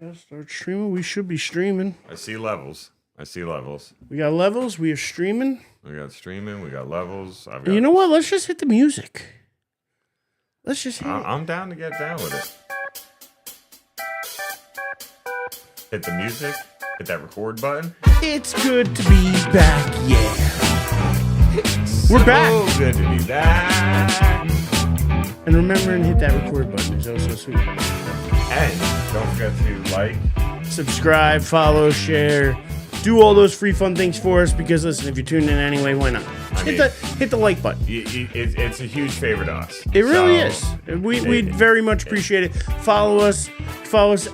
Gotta start streaming. We should be streaming. I see levels. We got levels. We are streaming. We got streaming. We got levels. You know what? Let's just hit the music. Let's just hit it. I'm down to get down with it. Hit the music. Hit that record button. It's good to be back. Yeah. We're back. So good to be back. And remember and hit that record button. It's also sweet. And don't forget to like, subscribe, follow, share, do all those free fun things for us. Because listen, if you're tuning in anyway, why not? Hit the like button. It's a huge favor to us. It really is. We'd very much appreciate it. Follow us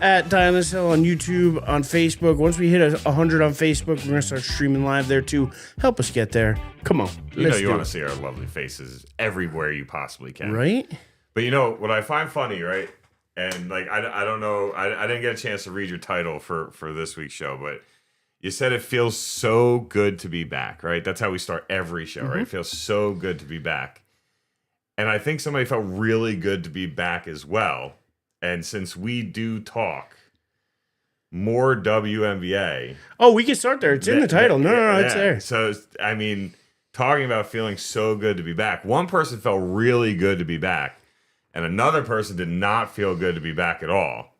at Die on This Hill on YouTube, on Facebook. Once we hit 100 on Facebook, we're gonna start streaming live there too. Help us get there. Come on. You know you want to see our lovely faces everywhere you possibly can, right? But you know what I find funny, right? And like I don't know, I didn't get a chance to read your title for this week's show, but you said it feels so good to be back, right? That's how we start every show, right? It feels so good to be back. And I think somebody felt really good to be back as well. And since we do talk more WNBA. Oh, we can start there. It's in the title. No, it's there. So, I mean, talking about feeling so good to be back. One person felt really good to be back. And another person did not feel good to be back at all.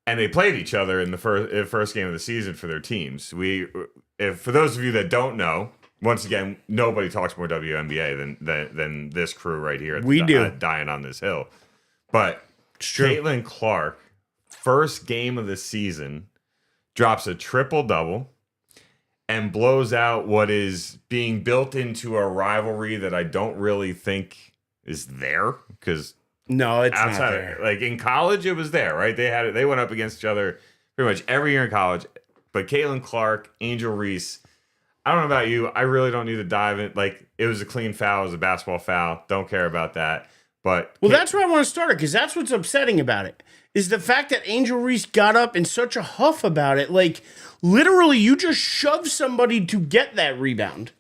And they played each other in the first game of the season for their teams. For those of you that don't know, once again, nobody talks more WNBA than this crew right here. Dying on This Hill. But Caitlin Clark, first game of the season, drops a triple-double and blows out what is being built into a rivalry that I don't really think is there, because no, it's not there. Like in college, it was there, right? They went up against each other pretty much every year in college. But Caitlin Clark, Angel Reese, I don't know about you. I really don't need to dive in. Like, it was a clean foul. It was a basketball foul. Don't care about that. But that's where I want to start it, because that's what's upsetting about it, is the fact that Angel Reese got up in such a huff about it. Like, literally, you just shove somebody to get that rebound.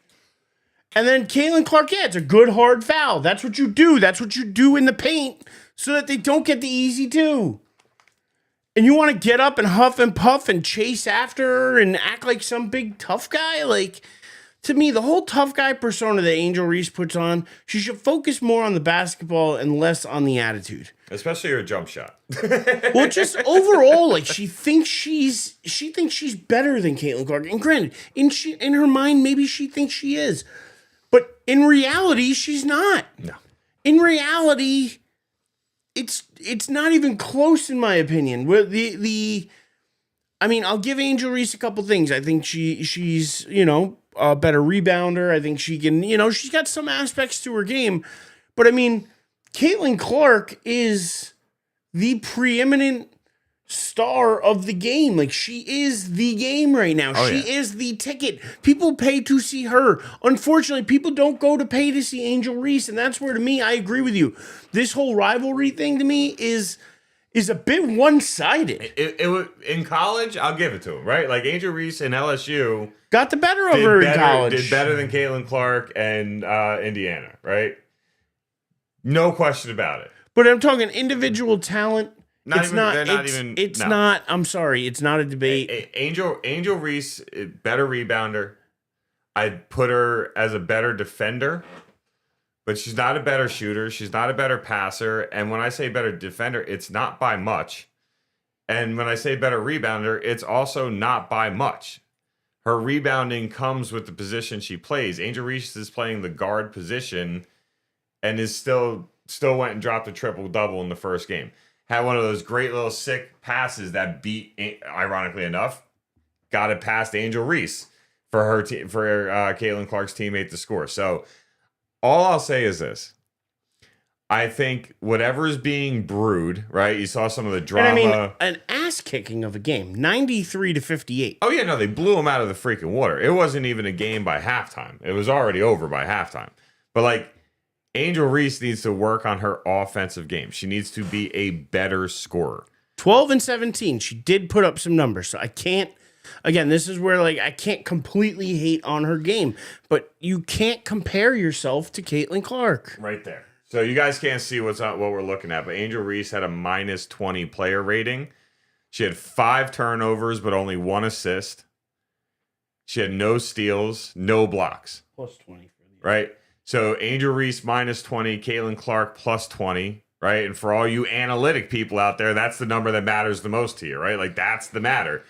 And then Caitlin Clark, it's a good hard foul. That's what you do. That's what you do in the paint so that they don't get the easy two. And you want to get up and huff and puff and chase after her and act like some big tough guy? Like, to me, the whole tough guy persona that Angel Reese puts on, she should focus more on the basketball and less on the attitude. Especially her jump shot. Well, just overall, like, she thinks she's better than Caitlin Clark. And granted, in her mind, maybe she thinks she is. But in reality, she's not. No. In reality, it's not even close, in my opinion. I mean, I'll give Angel Reese a couple things. I think she's a better rebounder. I think she can, she's got some aspects to her game. But I mean, Caitlin Clark is the preeminent star of the game. Like, she is the game right now. She is the ticket. People pay to see her. Unfortunately, people don't go to pay to see Angel Reese, and that's where, to me, I agree with you. This whole rivalry thing, to me, is a bit one-sided. It in college, I'll give it to him, right? Like, Angel Reese and LSU got the better of her in college. Did better than Caitlin Clark and Indiana, right? No question about it. But I'm talking individual talent. I'm sorry, it's not a debate. Angel Reese, better rebounder. I'd put her as a better defender, but she's not a better shooter. She's not a better passer. And when I say better defender, it's not by much. And when I say better rebounder, it's also not by much. Her rebounding comes with the position she plays. Angel Reese is playing the guard position and is still went and dropped a triple-double in the first game. Had one of those great little sick passes that beat, ironically enough, got it past Angel Reese for Caitlin Clark's teammate to score. So all I'll say is this. I think whatever is being brewed, right? You saw some of the drama. And I mean, an ass-kicking of a game, 93-58. Oh, yeah, no, they blew them out of the freaking water. It wasn't even a game by halftime. It was already over by halftime. But, like, Angel Reese needs to work on her offensive game. She needs to be a better scorer. 12 and 17. She did put up some numbers. So I can't, again, this is where, like, I can't completely hate on her game. But you can't compare yourself to Caitlin Clark. Right there. So you guys can't see what we're looking at, but Angel Reese had a -20 player rating. She had 5 turnovers, but only 1 assist. She had no steals, no blocks. Plus 20. Right? So Angel Reese minus 20, Caitlin Clark plus 20, right? And for all you analytic people out there, that's the number that matters the most to you, right? Like, that's the matter.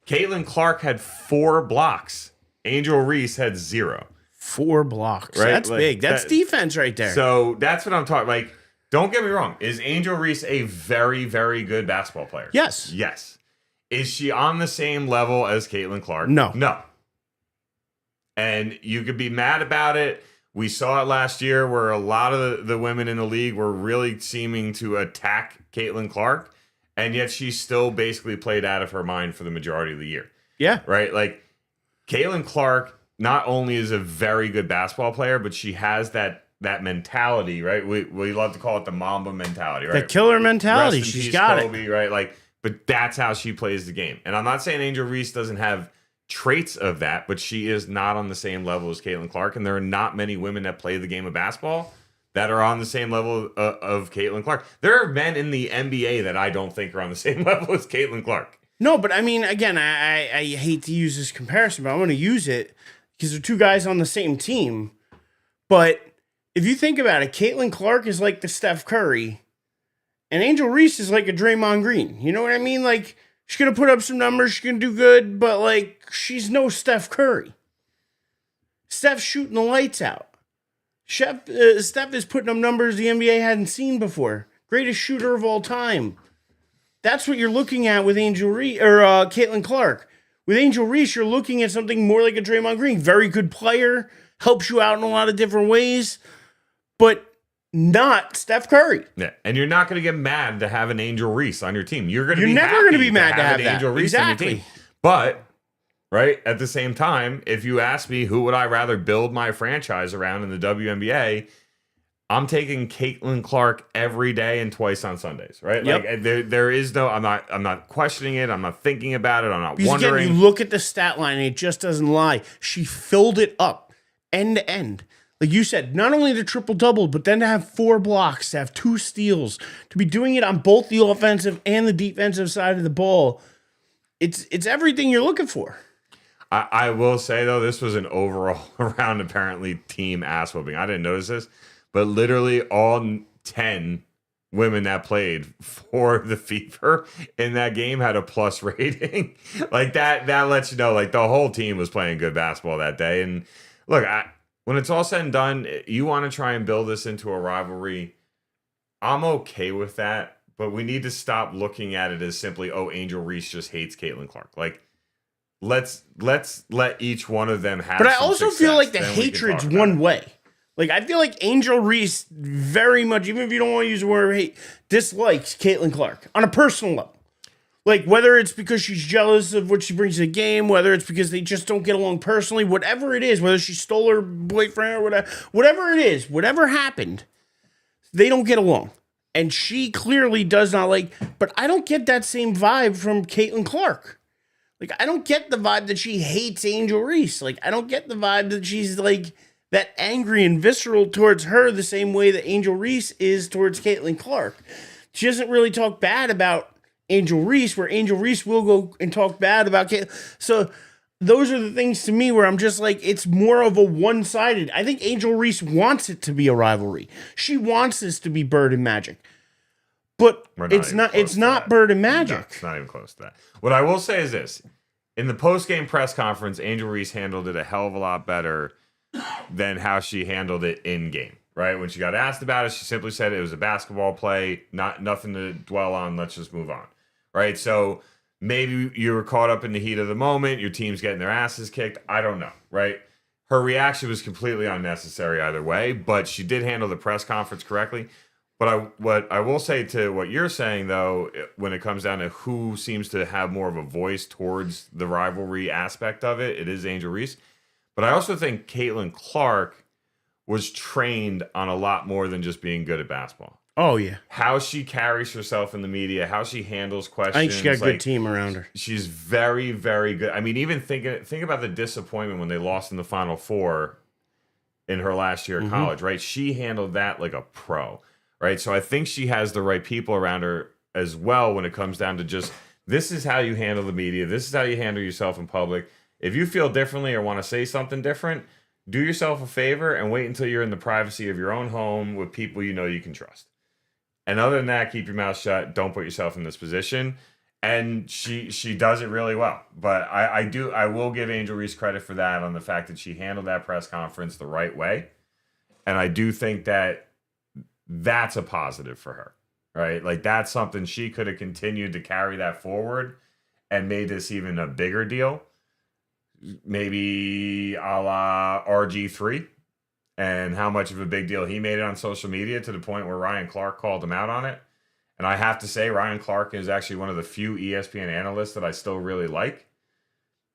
Caitlin Clark had 4 blocks. Angel Reese had 0. 4 blocks. Right? That's like, big. That's defense right there. So that's what I'm talking. Like, don't get me wrong. Is Angel Reese a very, very good basketball player? Yes. Yes. Is she on the same level as Caitlin Clark? No. No. And you could be mad about it. We saw it last year where a lot of the women in the league were really seeming to attack Caitlin Clark, and yet she still basically played out of her mind for the majority of the year. Yeah. Right? Like, Caitlin Clark not only is a very good basketball player, but she has that mentality, right? We love to call it the Mamba mentality, right? The killer mentality. Rest in She's peace, got Kobe, it. Right? Like, but that's how she plays the game. And I'm not saying Angel Reese doesn't have traits of that, but she is not on the same level as Caitlin Clark, and there are not many women that play the game of basketball that are on the same level of Caitlin Clark. There are men in the NBA that I don't think are on the same level as Caitlin Clark. No, but I mean, again, I hate to use this comparison, but I'm going to use it because they're 2 guys on the same team. But if you think about it, Caitlin Clark is like the Steph Curry, and Angel Reese is like a Draymond Green. You know what I mean? Like, she's going to put up some numbers, she's going to do good, but, like, she's no Steph Curry. Steph's shooting the lights out. Steph is putting up numbers the NBA hadn't seen before. Greatest shooter of all time. That's what you're looking at with Angel Reese, or Caitlin Clark. With Angel Reese, you're looking at something more like a Draymond Green. Very good player, helps you out in a lot of different ways, but not Steph Curry. Yeah, and you're not going to get mad to have an Angel Reese on your team. You're never going to be mad to have an that. Angel Reese on your team. But, right, at the same time, if you ask me who would I rather build my franchise around in the WNBA, I'm taking Caitlin Clark every day and twice on Sundays, right? Yep. Like, there is no, I'm not questioning it. I'm not thinking about it. I'm not because wondering. Again, you look at the stat line and it just doesn't lie. She filled it up end to end. Like you said, not only the triple-double, but then to have 4 blocks, to have 2 steals, to be doing it on both the offensive and the defensive side of the ball. It's everything you're looking for. I will say, though, this was an overall around apparently team ass whooping. I didn't notice this, but literally all 10 women that played for the Fever in that game had a plus rating. Like, that lets you know, like, the whole team was playing good basketball that day. And look, when it's all said and done, you want to try and build this into a rivalry. I'm okay with that, but we need to stop looking at it as simply, oh, Angel Reese just hates Caitlin Clark. Like, let's let each one of them have. But I some also success, feel like the then we can hatred's talk about one it. way. Like, I feel like Angel Reese very much, even if you don't want to use the word hate, dislikes Caitlin Clark on a personal level. Like, whether it's because she's jealous of what she brings to the game, whether it's because they just don't get along personally, whatever it is, whether she stole her boyfriend or whatever it is, whatever happened, they don't get along. And she clearly does not like, but I don't get that same vibe from Caitlin Clark. Like, I don't get the vibe that she hates Angel Reese. Like, I don't get the vibe that she's, like, that angry and visceral towards her the same way that Angel Reese is towards Caitlin Clark. She doesn't really talk bad about Angel Reese, where Angel Reese will go and talk bad about Caitlin. So those are the things to me where I'm just like, it's more of a one-sided. I think Angel Reese wants it to be a rivalry. She wants this to be Bird and Magic. But it's not Bird and Magic. No, it's not even close to that. What I will say is this. In the post-game press conference, Angel Reese handled it a hell of a lot better than how she handled it in-game. Right? When she got asked about it, she simply said it was a basketball play, nothing to dwell on, let's just move on. Right? So maybe you were caught up in the heat of the moment, your team's getting their asses kicked, I don't know, right? Her reaction was completely unnecessary either way, but she did handle the press conference correctly. But what I will say to what you're saying, though, when it comes down to who seems to have more of a voice towards the rivalry aspect of it, it is Angel Reese. But I also think Caitlin Clark was trained on a lot more than just being good at basketball. Oh, yeah. How she carries herself in the media, how she handles questions. I think she got a good team around her. She's very, very good. I mean, even think about the disappointment when they lost in the Final Four in her last year of college, right? She handled that like a pro, right? So I think she has the right people around her as well when it comes down to just this is how you handle the media. This is how you handle yourself in public. If you feel differently or want to say something different, do yourself a favor and wait until you're in the privacy of your own home with people you know you can trust. And other than that, keep your mouth shut. Don't put yourself in this position. And she does it really well. But I will give Angel Reese credit for that, on the fact that she handled that press conference the right way. And I do think that that's a positive for her, right? Like, that's something she could have continued to carry that forward and made this even a bigger deal. Maybe a la RG3, and how much of a big deal he made it on social media, to the point where Ryan Clark called him out on it. And I have to say, Ryan Clark is actually one of the few ESPN analysts that I still really like.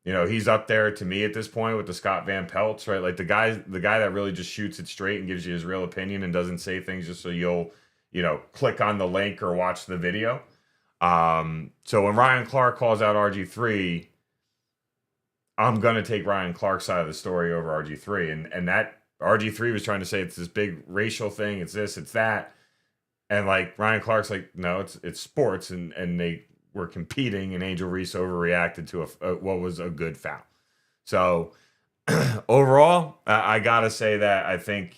You know, he's up there to me at this point with the Scott Van Pelts, right? Like, the guy that really just shoots it straight and gives you his real opinion and doesn't say things just so you'll, click on the link or watch the video. So when Ryan Clark calls out RG3, I'm going to take Ryan Clark's side of the story over RG3. And that RG3 was trying to say it's this big racial thing. It's this, it's that. And like, Ryan Clark's like, no, it's sports. And they were competing, and Angel Reese overreacted to what was a good foul. So overall, I got to say that I think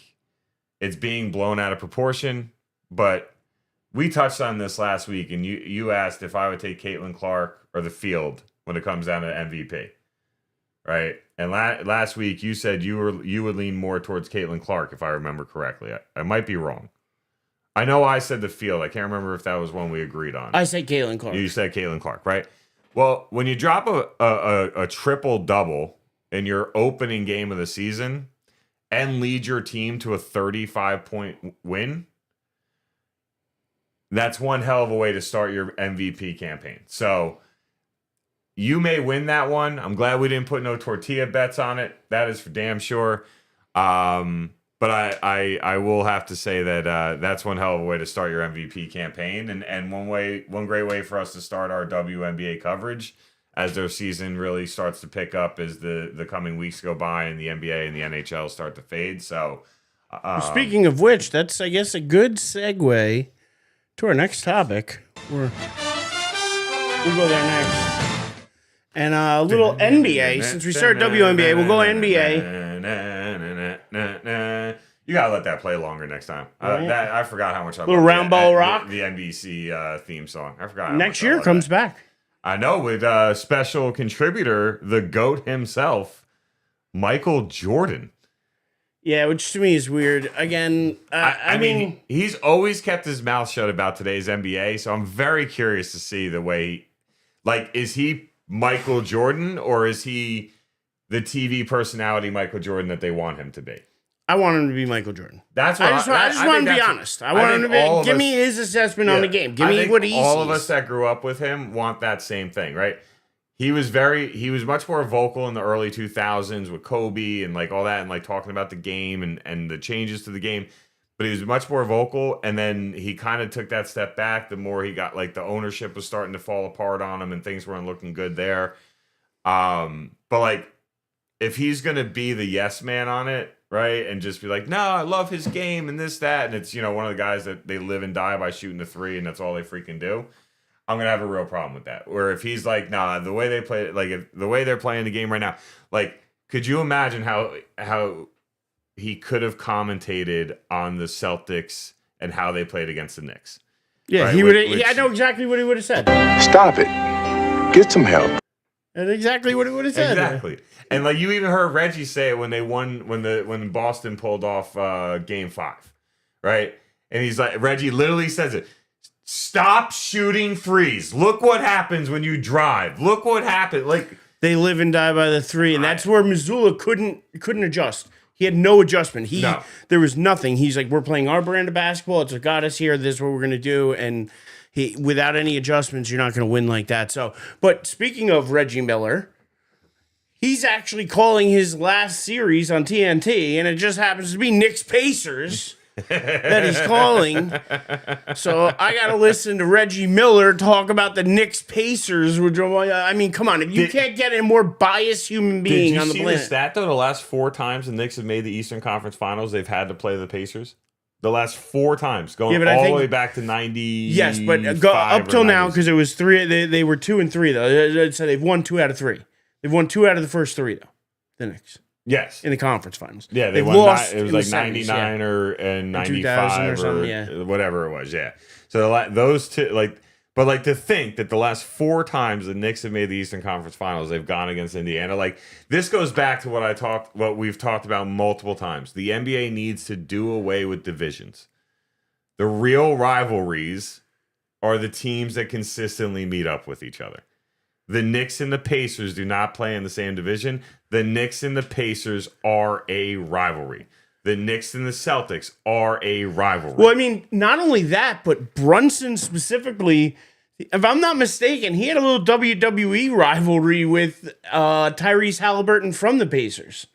it's being blown out of proportion. But we touched on this last week, and you asked if I would take Caitlin Clark or the field when it comes down to MVP. Right. And last week you said you would lean more towards Caitlin Clark, if I remember correctly. I might be wrong. I know I said the field. I can't remember if that was one we agreed on. I said Caitlin Clark. You said Caitlin Clark, right? Well, when you drop a triple double in your opening game of the season and lead your team to a 35-point win, that's one hell of a way to start your MVP campaign. So you may win that one. I'm glad we didn't put no tortilla bets on it. That is for damn sure. But I will have to say that that's one hell of a way to start your MVP campaign, and one great way for us to start our WNBA coverage as their season really starts to pick up as the coming weeks go by and the NBA and the NHL start to fade. So, speaking of which, that's, I guess, a good segue to our next topic. We'll go there next. And a little NBA. Since we started WNBA, we'll go NBA. You gotta let that play longer next time. I forgot how much I little round ball rock, the NBC theme song. I forgot. Next year comes back. I know, with special contributor, the GOAT himself, Michael Jordan. Yeah, which to me is weird. Again, I mean, he's always kept his mouth shut about today's NBA, so I'm very curious to see the way. Is he Michael Jordan, or is he the TV personality Michael Jordan that they want him to be? I want him to be Michael Jordan. That's what I just want him to be honest. I want him to be. Give me his assessment on the game. Give me what he sees. All of us that grew up with him want that same thing, right? He was much more vocal in the early 2000s with Kobe and like all that, and like talking about the game and the changes to the game. But he was much more vocal, and then he kind of took that step back. The more he got, like, the ownership was starting to fall apart on him, and things weren't looking good there. But like, if he's gonna be the yes man on it, right, and just be like, no, I love his game and this, that, and it's, one of the guys that they live and die by shooting the three, and that's all they freaking do, I'm gonna have a real problem with that. Where if he's like, nah, the way they play, like, if the way they're playing the game right now, like, could you imagine how he could have commentated on the Celtics and how they played against the Knicks? Yeah, right? he would. I know exactly what he would have said. Stop it. Get some help. That's exactly what he would have said. Exactly. And like, you even heard Reggie say it when they won, when Boston pulled off Game 5, right? And he's like, Reggie literally says it. Stop shooting threes. Look what happens when you drive. Look what happened. Like, they live and die by the three, and that's where Missoula couldn't adjust. He had no adjustment. There was nothing. He's like, we're playing our brand of basketball. It's what got us here. This is what we're going to do. And without any adjustments, you're not going to win like that. So, but speaking of Reggie Miller, he's actually calling his last series on TNT, and it just happens to be Knicks Pacers that he's calling. So I got to listen to Reggie Miller talk about the Knicks Pacers. I mean, come on. If you can't get a more biased human being on the planet. Did you see the stat, though? The last 4 times the Knicks have made the Eastern Conference Finals, they've had to play the Pacers. The last 4 times, going but I all the think- way back to 90. Yes, but go up till now because it was 3. They were 2-3 though. So they've won 2 out of 3. They've won 2 out of the first 3 though. The Knicks Yes. in the conference finals. Yeah, they've won. lost. It was in like the 99 semis, and Or 2000 or 95 something, or whatever it was. Yeah. So those two, but to think that the last 4 times the Knicks have made the Eastern Conference Finals, they've gone against Indiana. Like, this goes back to what we've talked about multiple times. The NBA needs to do away with divisions. The real rivalries are the teams that consistently meet up with each other. The Knicks and the Pacers do not play in the same division. The Knicks and the Pacers are a rivalry. The Knicks and the Celtics are a rivalry. Well, I mean, not only that, but Brunson specifically, if I'm not mistaken, he had a little WWE rivalry with Tyrese Halliburton from the Pacers.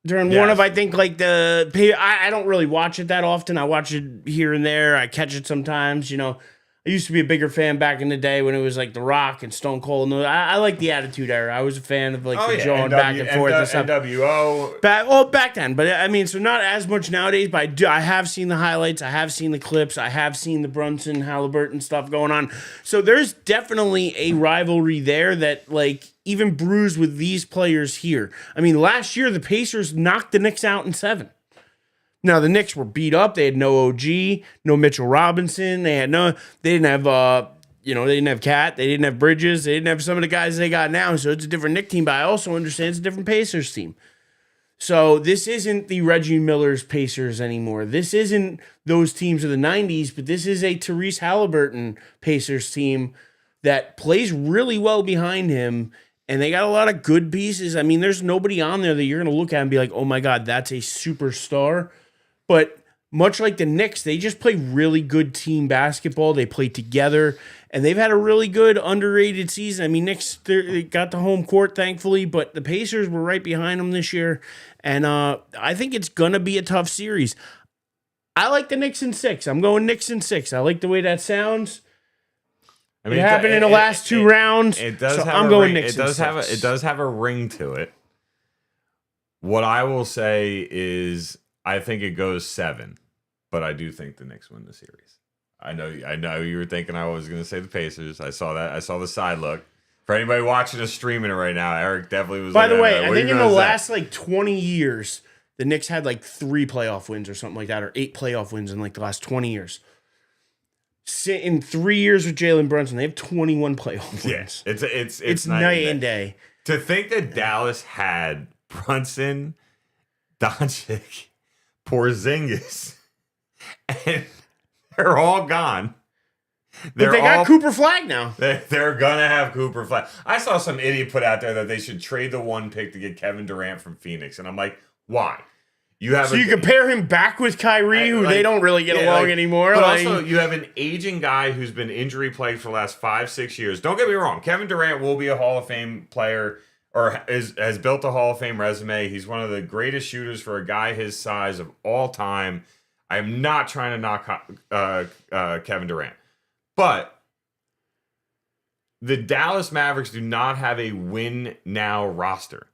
During one Yes. of, I think, like I don't really watch it that often. I watch it here and there. I catch it sometimes, I used to be a bigger fan back in the day when it was like The Rock and Stone Cold. And I like the Attitude Era. I was a fan of the going back and forth and stuff. NWO. Back then. But I mean, so not as much nowadays, but I have seen the highlights. I have seen the clips. I have seen the Brunson, Halliburton stuff going on. So there's definitely a rivalry there that even brews with these players here. I mean, last year the Pacers knocked the Knicks out in 7. Now the Knicks were beat up. They had no OG, no Mitchell Robinson. They didn't have they didn't have Cat. They didn't have Bridges. They didn't have some of the guys they got now. So it's a different Knicks team. But I also understand it's a different Pacers team. So this isn't the Reggie Miller's Pacers anymore. This isn't those teams of the 90s, but this is a Tyrese Halliburton Pacers team that plays really well behind him. And they got a lot of good pieces. I mean, there's nobody on there that you're going to look at and be like, oh my God, that's a superstar. But much like the Knicks, they just play really good team basketball. They play together, and they've had a really good underrated season. I mean, Knicks, they got the home court, thankfully, but the Pacers were right behind them this year. And I think it's going to be a tough series. I like the Knicks in 6. I'm going Knicks in 6. I like the way that sounds. I mean, it happened in the last 2 rounds. It does so have I'm a going ring. Knicks in 6. It does have a ring to it. What I will say is, I think it goes 7, but I do think the Knicks win the series. I know you were thinking I was going to say the Pacers. I saw that. I saw the side look. For anybody watching us streaming it right now, Eric definitely was. By the way, I think in the last 20 years, the Knicks had 3 playoff wins or something like that, or 8 playoff wins in the last 20 years. In 3 years with Jalen Brunson, they have 21 playoff wins. Yeah, it's night and day. To think that Dallas had Brunson, Doncic, Porzingis, and they're all gone. But they got Cooper Flag now. They're gonna have Cooper Flag. I saw some idiot put out there that they should trade the 1 pick to get Kevin Durant from Phoenix, and I'm like, why? You compare him back with Kyrie, who they don't really get along anymore. But also, you have an aging guy who's been injury plagued for the last 5-6 years. Don't get me wrong, Kevin Durant will be a Hall of Fame player, or has built a Hall of Fame resume. He's one of the greatest shooters for a guy his size of all time. I'm not trying to knock Kevin Durant. But the Dallas Mavericks do not have a win-now roster.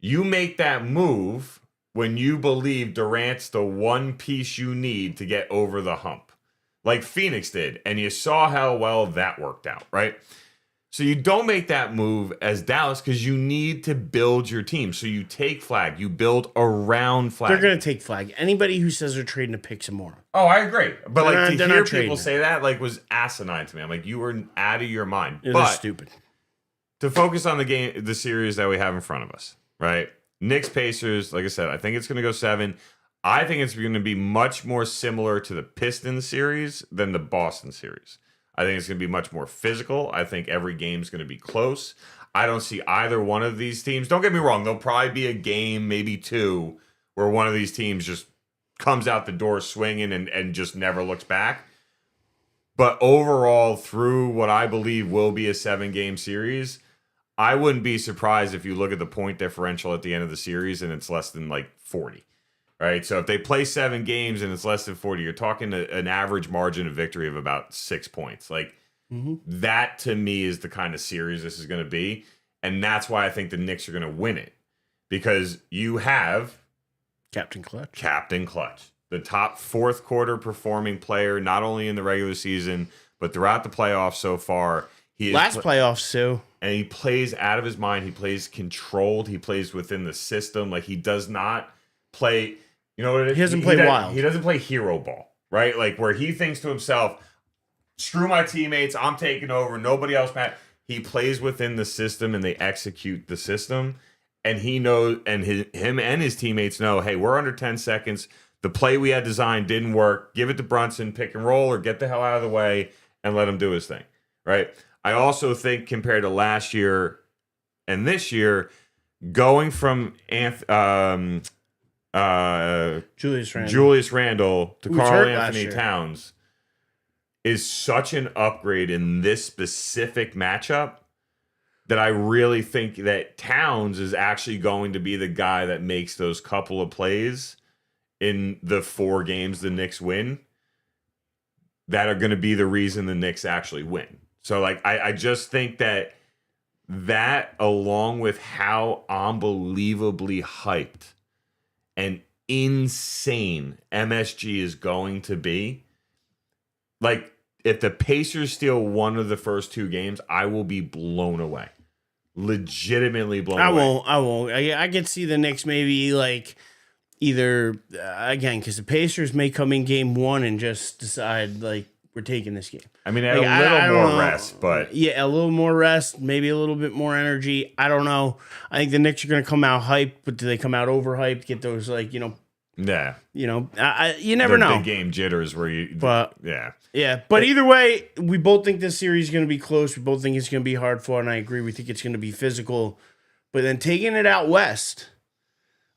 You make that move when you believe Durant's the one piece you need to get over the hump, like Phoenix did, and you saw how well that worked out, right? So you don't make that move as Dallas because you need to build your team. So you take Flag. You build around Flag. They're going to take Flag. Anybody who says they're trading a pick's a moron. Oh, I agree. But to hear people trading. say that was asinine to me. I'm like, you were out of your mind. Yeah, but they're stupid. To focus on the series that we have in front of us, right? Knicks Pacers, like I said, I think it's going to go 7. I think it's going to be much more similar to the Pistons series than the Boston series. I think it's going to be much more physical. I think every game's going to be close. I don't see either one of these teams. Don't get me wrong. There'll probably be a game, maybe 2, where one of these teams just comes out the door swinging and just never looks back. But overall, through what I believe will be a 7-game series, I wouldn't be surprised if you look at the point differential at the end of the series and it's less than 40. Right, so if they play 7 games and it's less than 40, you're talking an average margin of victory of about 6 points. That to me is the kind of series this is going to be, and that's why I think the Knicks are going to win it, because you have Captain Clutch. Captain Clutch. the top fourth quarter performing player, not only in the regular season, but throughout the playoffs so far. He is Last playoffs, too. and he plays out of his mind. He plays controlled. He plays within the system. Like, he does not play, you know what it is? He doesn't play wild. He doesn't play hero ball, right? Like, where he thinks to himself, screw my teammates, I'm taking over, nobody else matters. He plays within the system, and they execute the system. And he knows, and him and his teammates know, hey, we're under 10 seconds. The play we had designed didn't work. Give it to Brunson, pick and roll, or get the hell out of the way and let him do his thing, right? I also think compared to last year and this year, going from Julius Randle to Karl Anthony Towns is such an upgrade in this specific matchup that I really think that Towns is actually going to be the guy that makes those couple of plays in the 4 games the Knicks win that are going to be the reason the Knicks actually win. So, like, I just think that along with how unbelievably hyped and insane MSG is going to be, like, if the Pacers steal one of the first 2 games, I will be blown away. Legitimately blown away. I won't. I could see the Knicks maybe, like, either, again, because the Pacers may come in game 1 and just decide, like, we're taking this game. I mean, a little more rest, but... Yeah, a little more rest, maybe a little bit more energy. I don't know. I think the Knicks are going to come out hyped, but do they come out overhyped, get those, like, you know... Yeah. You know, you never know. Big game jitters where you... But, yeah. Yeah, but either way, we both think this series is going to be close. We both think it's going to be hard fought, and I agree. We think it's going to be physical. But then taking it out west...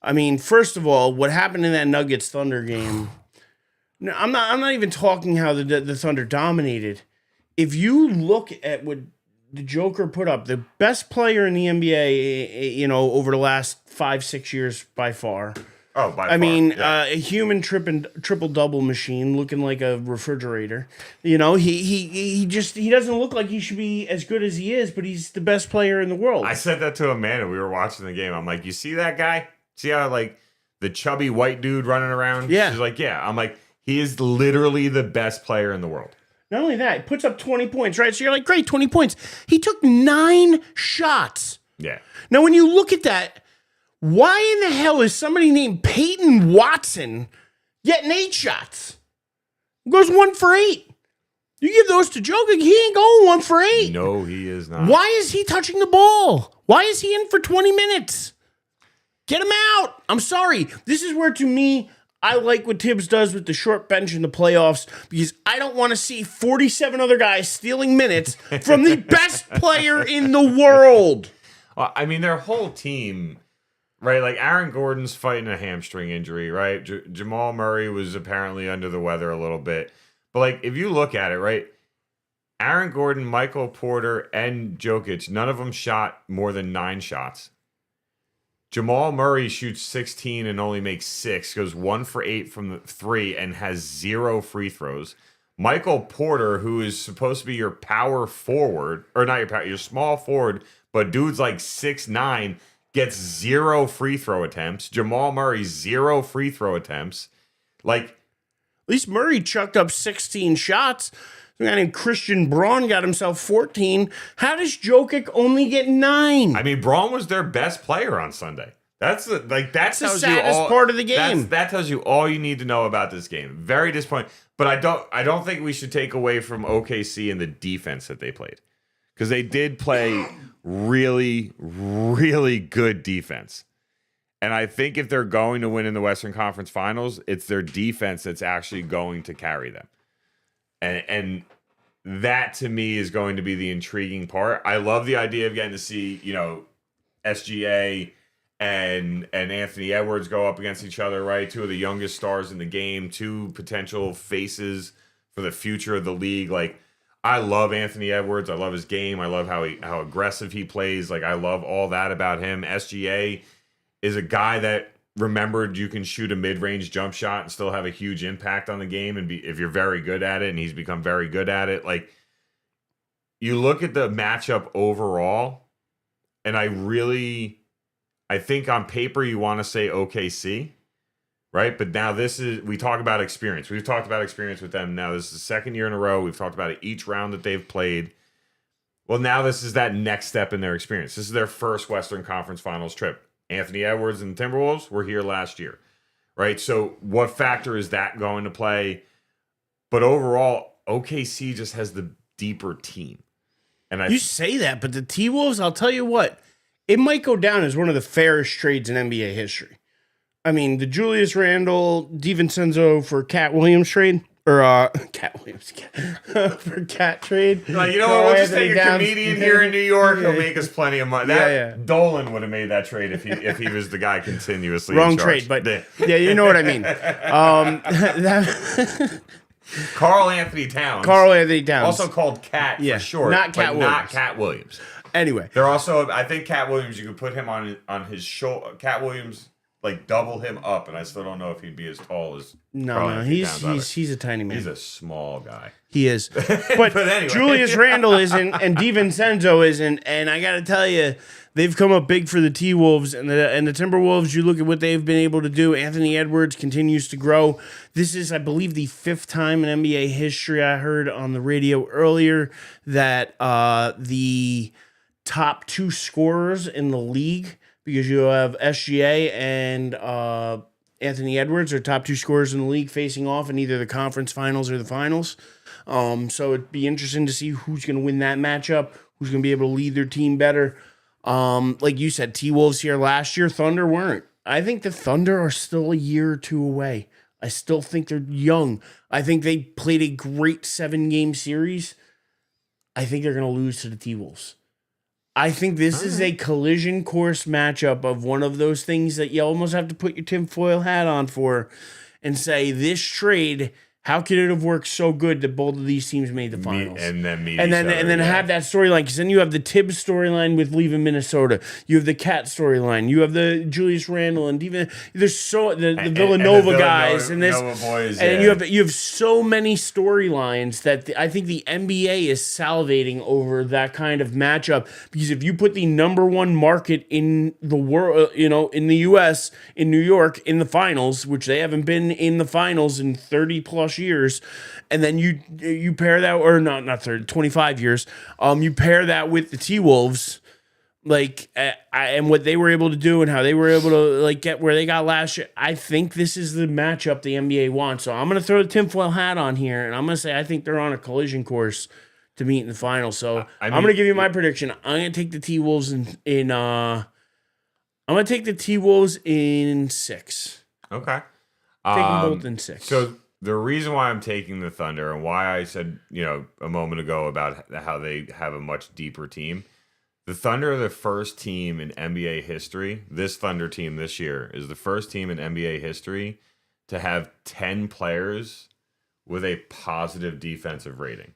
I mean, first of all, what happened in that Nuggets Thunder game? No, I'm not even talking how the Thunder dominated. If you look at what the Joker put up, the best player in the NBA, you know, over the last 5-6 years by far. Oh, by far. I mean, yeah. A human triple double machine, looking like a refrigerator. You know, he doesn't look like he should be as good as he is, but he's the best player in the world. I said that to Amanda. We were watching the game. I'm like, you see that guy? See how, like, the chubby white dude running around? Yeah. She's like, yeah. I'm like, he is literally the best player in the world. Not only that, he puts up 20 points, right? So you're like, great, 20 points. He took 9 shots. Yeah. Now, when you look at that, why in the hell is somebody named Peyton Watson getting 8 shots? He goes 1 for 8. You give those to Jokic, he ain't going 1 for 8. No, he is not. Why is he touching the ball? Why is he in for 20 minutes? Get him out. I'm sorry. This is where, to me, I like what Tibbs does with the short bench in the playoffs, because I don't want to see 47 other guys stealing minutes from the best player in the world. Well, I mean, their whole team, right? Like, Aaron Gordon's fighting a hamstring injury, right? Jamal Murray was apparently under the weather a little bit. But, like, if you look at it, right? Aaron Gordon, Michael Porter, and Jokic, none of them shot more than 9 shots. Jamal Murray shoots 16 and only makes 6, goes 1 for 8 from the 3 and has 0 free throws. Michael Porter, who is supposed to be your power forward, or not your small forward, but dude's like 6'9", gets 0 free throw attempts. Jamal Murray, 0 free throw attempts. Like, at least Murray chucked up 16 shots. A guy named Christian Braun got himself 14. How does Jokic only get 9? I mean, Braun was their best player on Sunday. That's the saddest part of the game. That tells you all you need to know about this game. Very disappointing. But I don't think we should take away from OKC and the defense that they played, because they did play really, really good defense. And I think if they're going to win in the Western Conference Finals, it's their defense that's actually going to carry them. And that, to me, is going to be the intriguing part. I love the idea of getting to see, you know, SGA and Anthony Edwards go up against each other, right? 2 of the youngest stars in the game, 2 potential faces for the future of the league. Like, I love Anthony Edwards. I love his game. I love how aggressive he plays. Like, I love all that about him. SGA is a guy that remembered you can shoot a mid-range jump shot and still have a huge impact on the game, and if you're very good at it, and he's become very good at it. Like, you look at the matchup overall, and I think on paper you want to say OKC, right? But now we talk about experience. We've talked about experience with them. Now this is the second year in a row. We've talked about it each round that they've played. Well, now this is that next step in their experience. This is their first Western Conference Finals trip. Anthony Edwards and the Timberwolves were here last year, right? So what factor is that going to play? But overall, OKC just has the deeper team. And You say that, but the T-Wolves, I'll tell you what, it might go down as one of the fairest trades in NBA history. I mean, the Julius Randle, DiVincenzo for Cat Williams trade, or Cat Williams for Cat trade. Like, you know what? We'll just take a comedian here in New York. He'll make us plenty of money. Dolan would have made that trade if he was the guy continuously. Wrong in charge. trade, but yeah, you know what I mean. Carl Anthony Towns. Also called Cat for short. Not Cat Williams. Not Cat Williams. Anyway. They're also, I think Cat Williams, you could put him on his shoulder. Cat Williams, like, double him up, and I still don't know if he'd be as tall as No, he's a tiny man. He's a small guy. He is. But anyway. Julius Randle isn't, and DiVincenzo isn't, and I got to tell you, they've come up big for the T-Wolves, and the Timberwolves, you look at what they've been able to do. Anthony Edwards continues to grow. This is, I believe, the 5th time in NBA history. I heard on the radio earlier that the top 2 scorers in the league, because you have SGA and Anthony Edwards are top 2 scorers in the league facing off in either the conference finals or the finals. So it'd be interesting to see who's going to win that matchup, who's going to be able to lead their team better. Like you said, T-Wolves here last year, Thunder weren't. I think the Thunder are still a year or 2 away. I still think they're young. I think they played a great 7-game series. I think they're going to lose to the T-Wolves. I think this is a collision course matchup of one of those things that you almost have to put your tinfoil hat on for and say, this trade, how could it have worked so good that both of these teams made the finals? And then have that storyline, because then you have the Tibbs storyline with leaving Minnesota. You have the Cat storyline. You have the Julius Randle and even there's the Villanova guys and this boys, and you have so many storylines that I think the NBA is salivating over that kind of matchup, because if you put the number 1 market in the world, in the US, in New York, in the finals, which they haven't been in the finals in 30 plus years, and then you pair that, or not 30, 25 years, you pair that with the T-Wolves, like, and what they were able to do and how they were able to, like, get where they got last year. I think this is the matchup the NBA wants. So I'm going to throw the tinfoil hat on here, and I'm going to say I think they're on a collision course to meet in the finals. So I'm going to give you my prediction. I'm going to take the T-Wolves I'm going to take the T-Wolves in 6. Okay. Take them both in 6. So the reason why I'm taking the Thunder and why I said, a moment ago about how they have a much deeper team, the Thunder are the first team in NBA history. This Thunder team this year is the first team in NBA history to have 10 players with a positive defensive rating.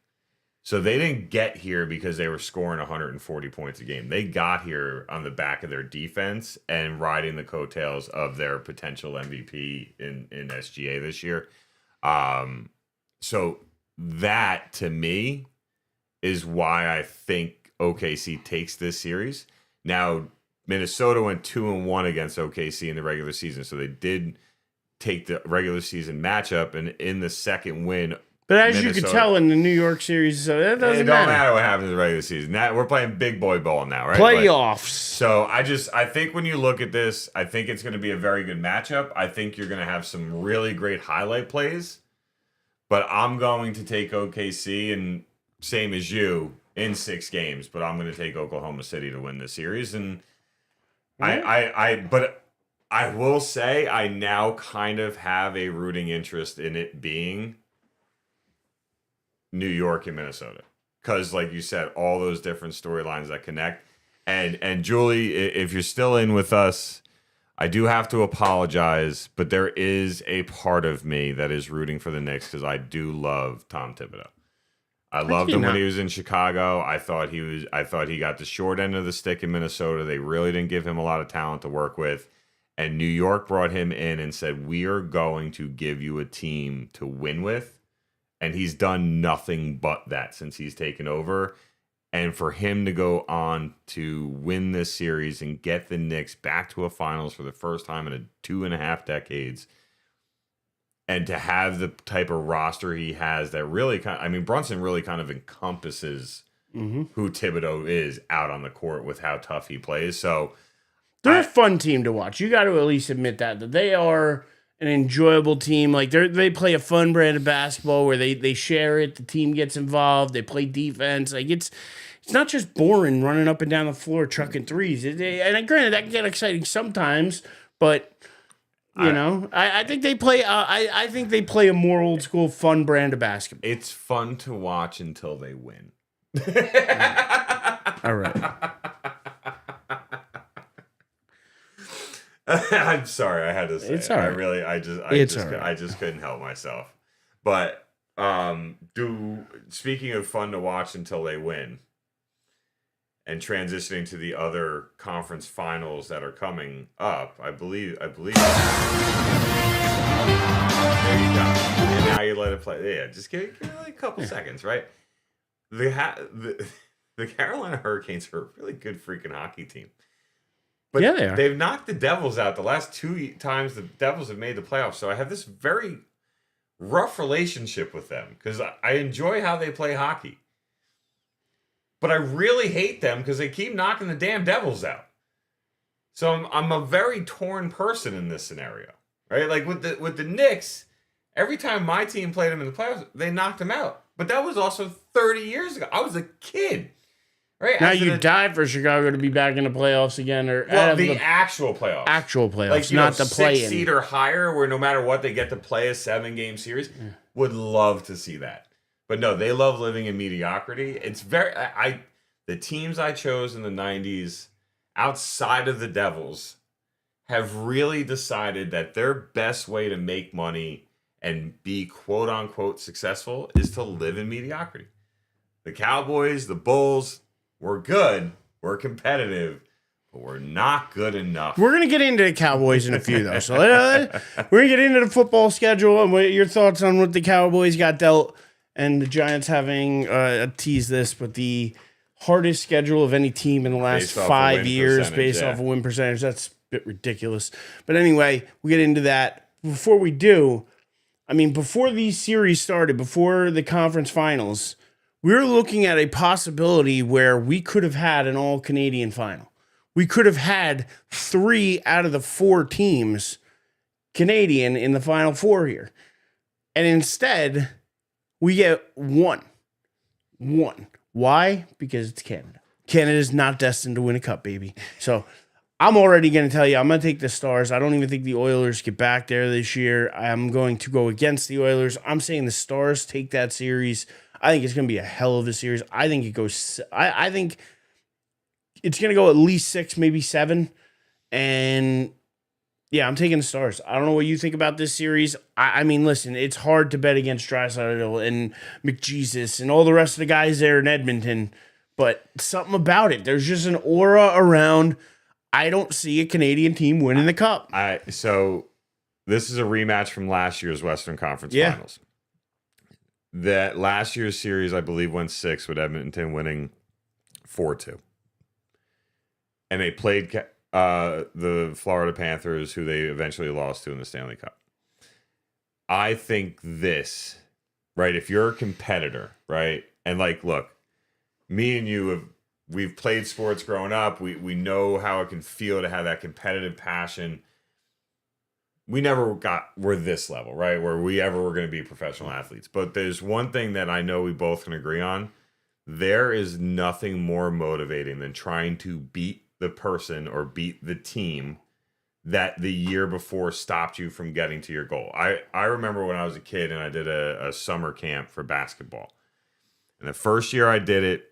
So they didn't get here because they were scoring 140 points a game. They got here on the back of their defense and riding the coattails of their potential MVP in SGA this year. So that, to me, is why I think OKC takes this series. Now, Minnesota went 2-1 against OKC in the regular season, so they did take the regular season matchup, and in the second win, but as you could tell in the New York series, so that doesn't matter. It don't matter what happens in the regular season. Now, we're playing big boy ball now, right? Playoffs. So I think when you look at this, I think it's going to be a very good matchup. I think you're going to have some really great highlight plays. But I'm going to take OKC, and same as you, in 6 games. But I'm going to take Oklahoma City to win this series. And but I will say I now kind of have a rooting interest in it being New York and Minnesota, because, like you said, all those different storylines that connect. And Julie, if you're still in with us, I do have to apologize, but there is a part of me that is rooting for the Knicks because I do love Tom Thibodeau. I loved him when he was in Chicago. I thought he got the short end of the stick in Minnesota. They really didn't give him a lot of talent to work with. And New York brought him in and said, we are going to give you a team to win with. And he's done nothing but that since he's taken over. And for him to go on to win this series and get the Knicks back to a finals for the first time in 2.5 decades And to have the type of roster he has that really Brunson really kind of encompasses who Thibodeau is out on the court with how tough he plays. So they're a fun team to watch. You got to at least admit that they are an enjoyable team. Like they play a fun brand of basketball where they share it. The team gets involved. They play defense. Like it's not just boring running up and down the floor chucking threes. And granted, that can get exciting sometimes, but I think they play. I think they play a more old school, fun brand of basketball. It's fun to watch until they win. All right. I'm sorry, I had to say it's all right. I just couldn't help myself. But speaking of fun to watch until they win, and transitioning to the other conference finals that are coming up, I believe. There you go. And now you let it play. Yeah, just give it like a couple seconds, right? The Carolina Hurricanes are a really good freaking hockey team. But yeah, they are. They've knocked the Devils out the last 2 times the Devils have made the playoffs. So I have this very rough relationship with them because I enjoy how they play hockey. But I really hate them because they keep knocking the damn Devils out. So I'm a very torn person in this scenario, right? Like with the Knicks, every time my team played them in the playoffs, they knocked them out. But that was also 30 years ago. I was a kid. Right. Now you die for Chicago to be back in the playoffs again, or the actual playoffs. Actual playoffs, like, not the play-in. 6 seed or higher, where no matter what they get to play a 7-game series. Would love to see that, but no, they love living in mediocrity. It's the teams I chose in the '90s, outside of the Devils, have really decided that their best way to make money and be quote unquote successful is to live in mediocrity. The Cowboys, the Bulls. We're good. We're competitive, but we're not good enough. We're going to get into the Cowboys in a few, though. So we're going to get into the football schedule and what your thoughts on what the Cowboys got dealt and the Giants having, tease this, but the hardest schedule of any team in the last 5 years based off of win percentage. That's a bit ridiculous. But anyway, we get into that. Before we do, before these series started, before the conference finals, we were looking at a possibility where we could have had an all-Canadian final. We could have had 3 out of the 4 teams Canadian in the Final Four here. And instead, we get 1. Why? Because it's Canada. Canada is not destined to win a cup, baby. So I'm already going to tell you, I'm going to take the Stars. I don't even think the Oilers get back there this year. I'm going to go against the Oilers. I'm saying the Stars take that series. I think it's going to be a hell of a series. I think it goes. I think it's going to go at least 6, maybe 7. And yeah, I'm taking the Stars. I don't know what you think about this series. Listen, it's hard to bet against Draisaitl and McJesus and all the rest of the guys there in Edmonton. But something about it. There's just an aura around. I don't see a Canadian team winning the cup. So this is a rematch from last year's Western Conference Finals. That last year's series, I believe, went 6 with Edmonton winning 4-2. And they played the Florida Panthers, who they eventually lost to in the Stanley Cup. I think this, right, if you're a competitor, right, and look, me and you, we've played sports growing up. We know how it can feel to have that competitive passion. We never were this level, right? Where we ever were going to be professional athletes. But there's one thing that I know we both can agree on. There is nothing more motivating than trying to beat the person or beat the team that the year before stopped you from getting to your goal. I remember when I was a kid and I did a summer camp for basketball. And the first year I did it,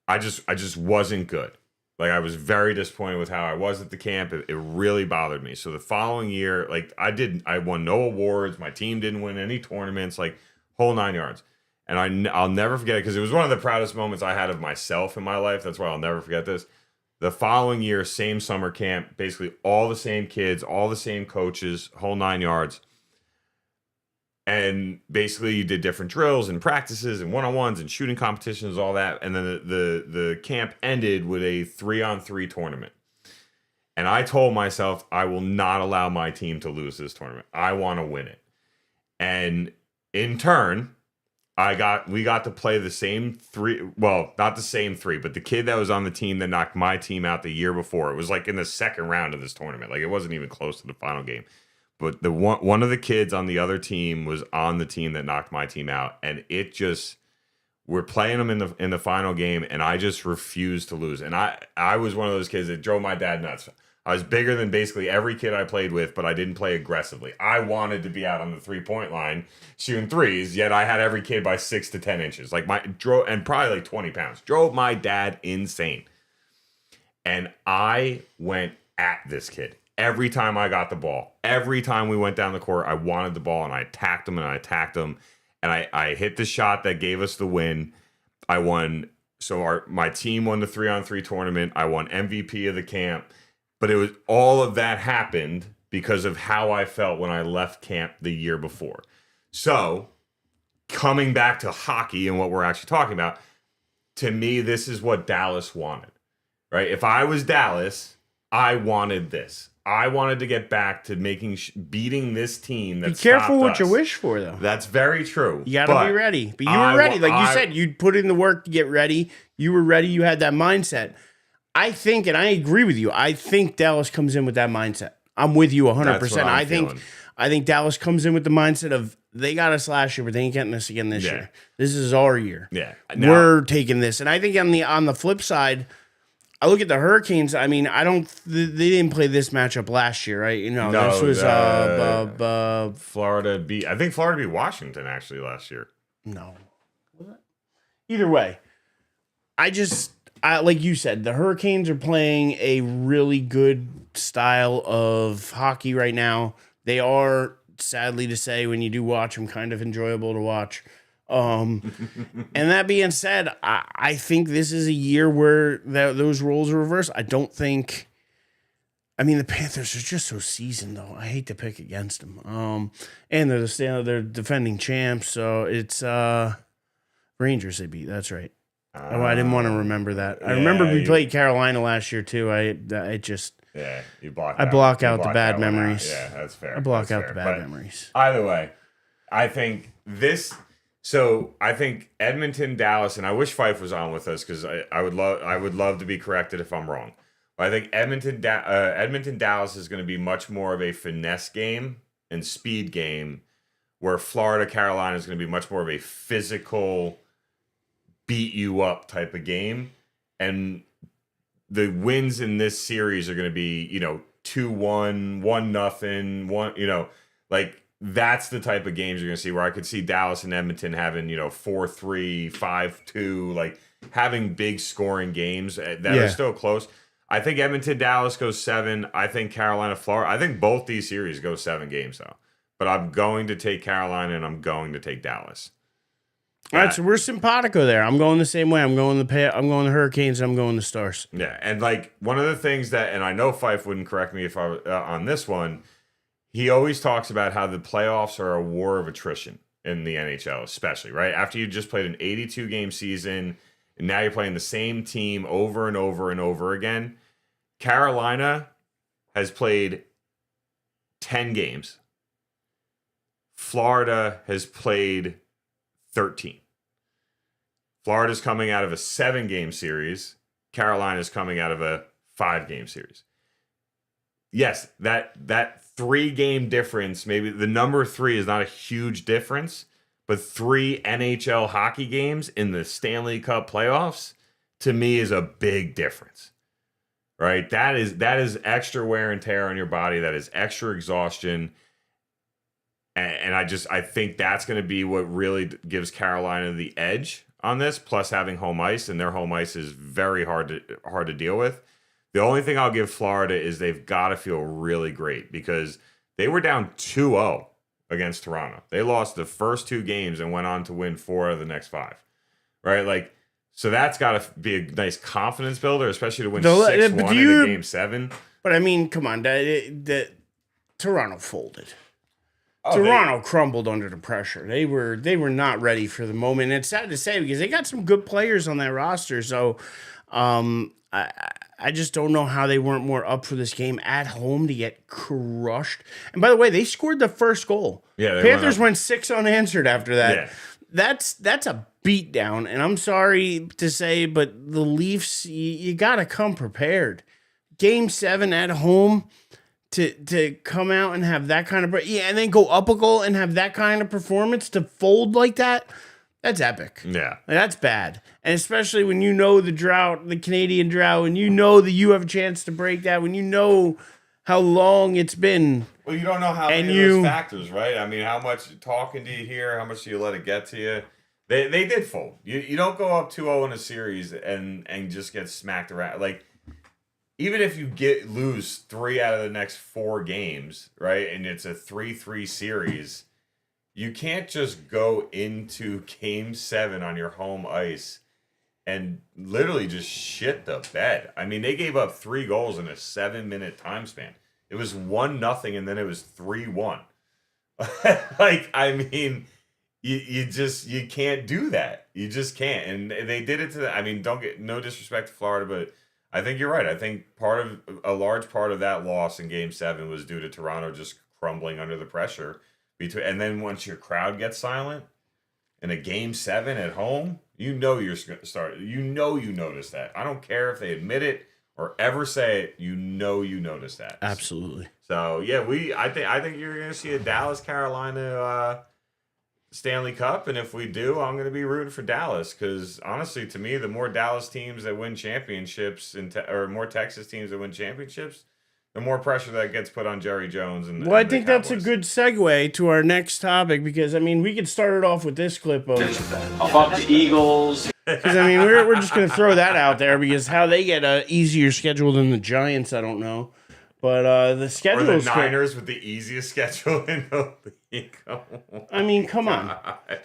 I just wasn't good. I was very disappointed with how I was at the camp. It really bothered me. So the following year, I won no awards. My team didn't win any tournaments, whole 9 yards. And I'll never forget it because it was one of the proudest moments I had of myself in my life. That's why I'll never forget this. The following year, same summer camp, basically all the same kids, all the same coaches, whole 9 yards. And basically you did different drills and practices and one-on-ones and shooting competitions, all that. And then the camp ended with a 3-on-3 tournament. And I told myself, I will not allow my team to lose this tournament. I want to win it. And in turn, we got to play the same three. Well, not the same three, but the kid that was on the team that knocked my team out the year before. It was like in the second round of this tournament. Like it wasn't even close to the final game. But the one of the kids on the other team was on the team that knocked my team out, and it just we're playing them in the final game, and I just refused to lose. And I was one of those kids that drove my dad nuts. I was bigger than basically every kid I played with, but I didn't play aggressively. I wanted to be out on the 3-point line shooting threes, yet I had every kid by 6 to 10 inches. Like and probably like 20 pounds. Drove my dad insane. And I went at this kid. Every time I got the ball, every time we went down the court, I wanted the ball and I attacked him and I attacked him. And I hit the shot that gave us the win. I won. So my team won the 3-on-3 tournament. I won MVP of the camp. But it was all of that happened because of how I felt when I left camp the year before. So coming back to hockey and what we're actually talking about, to me, this is what Dallas wanted, right? If I was Dallas, I wanted this. I wanted to get back to beating this team. Be careful what you wish for, though. That's very true. You got to be ready. But you were ready. Like you said, you'd put in the work to get ready. You were ready. You had that mindset. I think, and I agree with you, I think Dallas comes in with that mindset. I'm with you 100%. I think Dallas comes in with the mindset of they got us last year, but they ain't getting us again this year. This is our year. Yeah. We're taking this. And I think on the flip side, I look at the Hurricanes. I mean, they didn't play this matchup last year, right? This was Florida beat. I think Florida beat Washington actually last year. No, was it? Either way, like you said, the Hurricanes are playing a really good style of hockey right now. They are, sadly to say, when you do watch them, kind of enjoyable to watch. And that being said, I think this is a year where those roles are reversed. I don't think. I mean, the Panthers are just so seasoned, though. I hate to pick against them. And they're defending champs, so it's Rangers they beat. That's right. I didn't want to remember that. I remember we played Carolina last year too. I block out the bad memories. Yeah, that's fair. I block out the bad memories. Either way, I think this. So I think Edmonton, Dallas, and I wish Fife was on with us because I would love to be corrected if I'm wrong. But I think Edmonton, Dallas is going to be much more of a finesse game and speed game, where Florida, Carolina is going to be much more of a physical, beat you up type of game. And the wins in this series are going to be, 2-1, 1-0, 1, like that's the type of games you're going to see, where I could see Dallas and Edmonton having, 4-3, 5-2, like having big scoring games that are still close. I think Edmonton, Dallas goes 7. I think Carolina, Florida. I think both these series go 7 games though. But I'm going to take Carolina and I'm going to take Dallas. All right, so we're simpatico there. I'm going the same way. I'm going the Hurricanes, and I'm going the Stars. Yeah, and like one of the things that, and I know Fife wouldn't correct me if I was on this one, he always talks about how the playoffs are a war of attrition in the NHL, especially, right? After you just played an 82-game season, and now you're playing the same team over and over and over again. Carolina has played 10 games. Florida has played 13. Florida's coming out of a 7-game series. Carolina's coming out of a 5-game series. Yes, that 3-game difference, maybe the number 3 is not a huge difference, but 3 NHL hockey games in the Stanley Cup playoffs, to me, is a big difference. Right? That is extra wear and tear on your body. That is extra exhaustion. And I think that's going to be what really gives Carolina the edge on this, plus having home ice, and their home ice is very hard to deal with. The only thing I'll give Florida is they've got to feel really great, because they were down 2-0 against Toronto. They lost the first 2 games and went on to win 4 of the next 5. Right? Like, so that's got to be a nice confidence builder, especially to win 6-1 in Game 7. But I mean, come on, Toronto folded. Toronto crumbled under the pressure. They were not ready for the moment. And it's sad to say, because they got some good players on that roster. So, I just don't know how they weren't more up for this game at home to get crushed. And by the way, they scored the first goal. Yeah, Panthers went 6 unanswered after that. Yeah. That's a beatdown. And I'm sorry to say, but the Leafs, you got to come prepared. Game 7 at home to come out and have that kind of and then go up a goal and have that kind of performance to fold like that. That's epic. Yeah. That's bad. And especially when you know the drought, the Canadian drought, and you know that you have a chance to break that, when you know how long it's been. Well, you don't know how many of those factors, right? I mean, how much talking do you hear? How much do you let it get to you? They did fold. You don't go up 2-0 in a series and just get smacked around. Like, even if you lose 3 out of the next 4 games, right, and it's a 3-3 series, you can't just go into Game 7 on your home ice and literally just shit the bed. I mean, they gave up 3 goals in a 7-minute time span. It was 1-0, and then it was 3-1. Like, I mean, you can't do that. You just can't. And they did it to I mean, don't get no disrespect to Florida, but I think you're right. I think a large part of that loss in Game 7 was due to Toronto just crumbling under the pressure. And then once your crowd gets silent in a Game 7 at home, you know you're starting. You know you notice that. I don't care if they admit it or ever say it. You know you notice that. Absolutely. So yeah, I think you're gonna see a Dallas Carolina Stanley Cup, and if we do, I'm gonna be rooting for Dallas because honestly, to me, the more Dallas teams that win championships or more Texas teams that win championships, the more pressure that gets put on Jerry Jones. I think that's a good segue to our next topic because, I mean, we could start it off with this clip of fuck the Eagles. Because, I mean, we're just going to throw that out there because how they get a easier schedule than the Giants, I don't know. But the schedule or the Niners with the easiest schedule in the league. I mean, come on.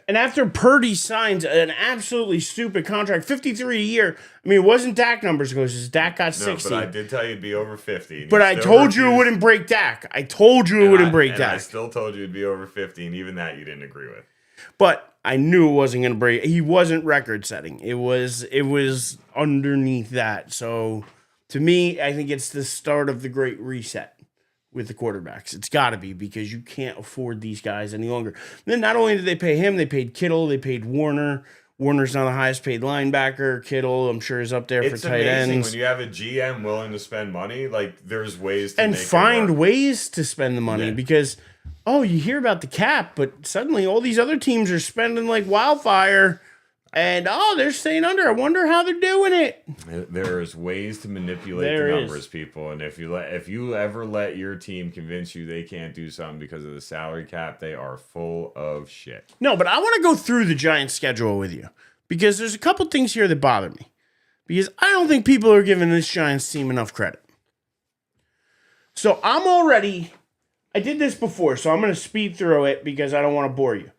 And after Purdy signs an absolutely stupid contract, 53 a year. I mean, it wasn't Dak numbers because Dak got 60. But I did tell you it'd be over 50. But I told you it wouldn't break Dak. I told you it wouldn't break Dak. I still told you it'd be over 50, and even that you didn't agree with. But I knew it wasn't going to break. He wasn't record setting. It was underneath that. So to me, I think it's the start of the great reset with the quarterbacks. It's got to be because you can't afford these guys any longer. Then not only did they pay him, they paid Kittle, they paid Warner. Warner's now the highest paid linebacker. Kittle, I'm sure, is up there for tight ends. When you have a GM willing to spend money, like there's ways to find ways to spend the money because you hear about the cap, but suddenly all these other teams are spending like wildfire. And, they're staying under. I wonder how they're doing it. There's ways to manipulate the numbers, people. And if you ever let your team convince you they can't do something because of the salary cap, they are full of shit. No, but I want to go through the Giants' schedule with you because there's a couple things here that bother me. Because I don't think people are giving this Giants team enough credit. So I did this before, so I'm going to speed through it because I don't want to bore you.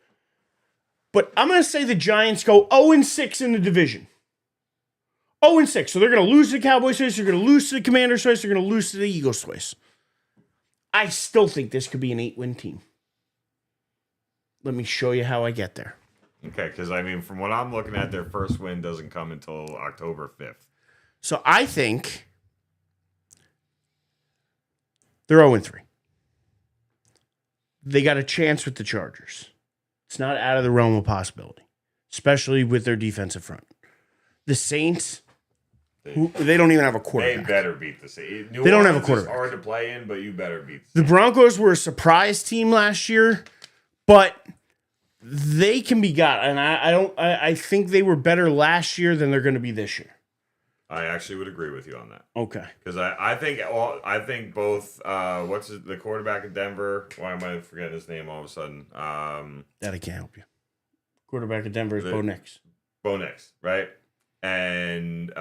But I'm going to say the Giants go 0-6 in the division. 0-6. So they're going to lose to the Cowboys twice. They're going to lose to the Commanders twice. They're going to lose to the Eagles twice. I still think this could be an 8-win team. Let me show you how I get there. Okay, because, I mean, from what I'm looking at, their first win doesn't come until October 5th. So I think they're 0-3. They got a chance with the Chargers. It's not out of the realm of possibility, especially with their defensive front. The Saints, they don't even have a quarterback. They better beat the Saints. They don't have a quarterback. It's hard to play in, but you better beat the Broncos were a surprise team last year, but they can be got. And I think they were better last year than they're going to be this year. I actually would agree with you on that. Okay. Because I think both the quarterback in Denver? Why am I forgetting his name all of a sudden? That I can't help you. Quarterback in Denver is Bo Nix. Bo Nix, right? And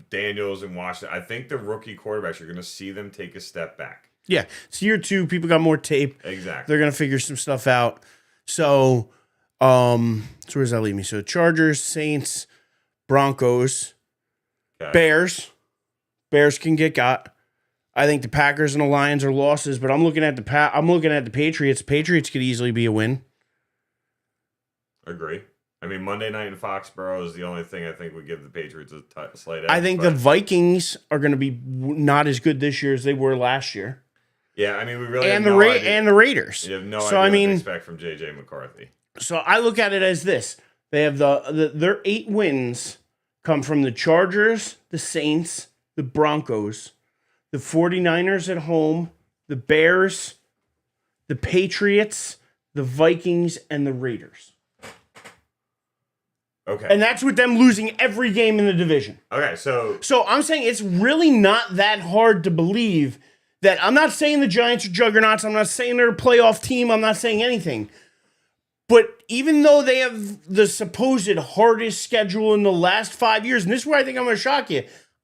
Daniels in Washington. I think the rookie quarterbacks, you're going to see them take a step back. Yeah. It's year 2. People got more tape. Exactly. They're going to figure some stuff out. So where does that leave me? So Chargers, Saints, Broncos, okay. Bears can get got. I think the Packers and the Lions are losses, but I'm looking at the Patriots. Patriots could easily be a win. Agree. I mean, Monday night in Foxborough is the only thing I think would give the Patriots a slight edge. I think the Vikings are going to be not as good this year as they were last year. Yeah, I mean, we really And have the no idea. and the Raiders. You have no So, idea I what mean, to expect from J.J. McCarthy. So I look at it as this. They have their 8 wins come from the Chargers, the Saints, the Broncos, the 49ers at home, the Bears, the Patriots, the Vikings, and the Raiders. Okay. And that's with them losing every game in the division. Okay, so I'm saying it's really not that hard to believe that. I'm not saying the Giants are juggernauts. I'm not saying they're a playoff team. I'm not saying anything. But even though they have the supposed hardest schedule in the last 5 years, and this is where I think I'm going to shock you,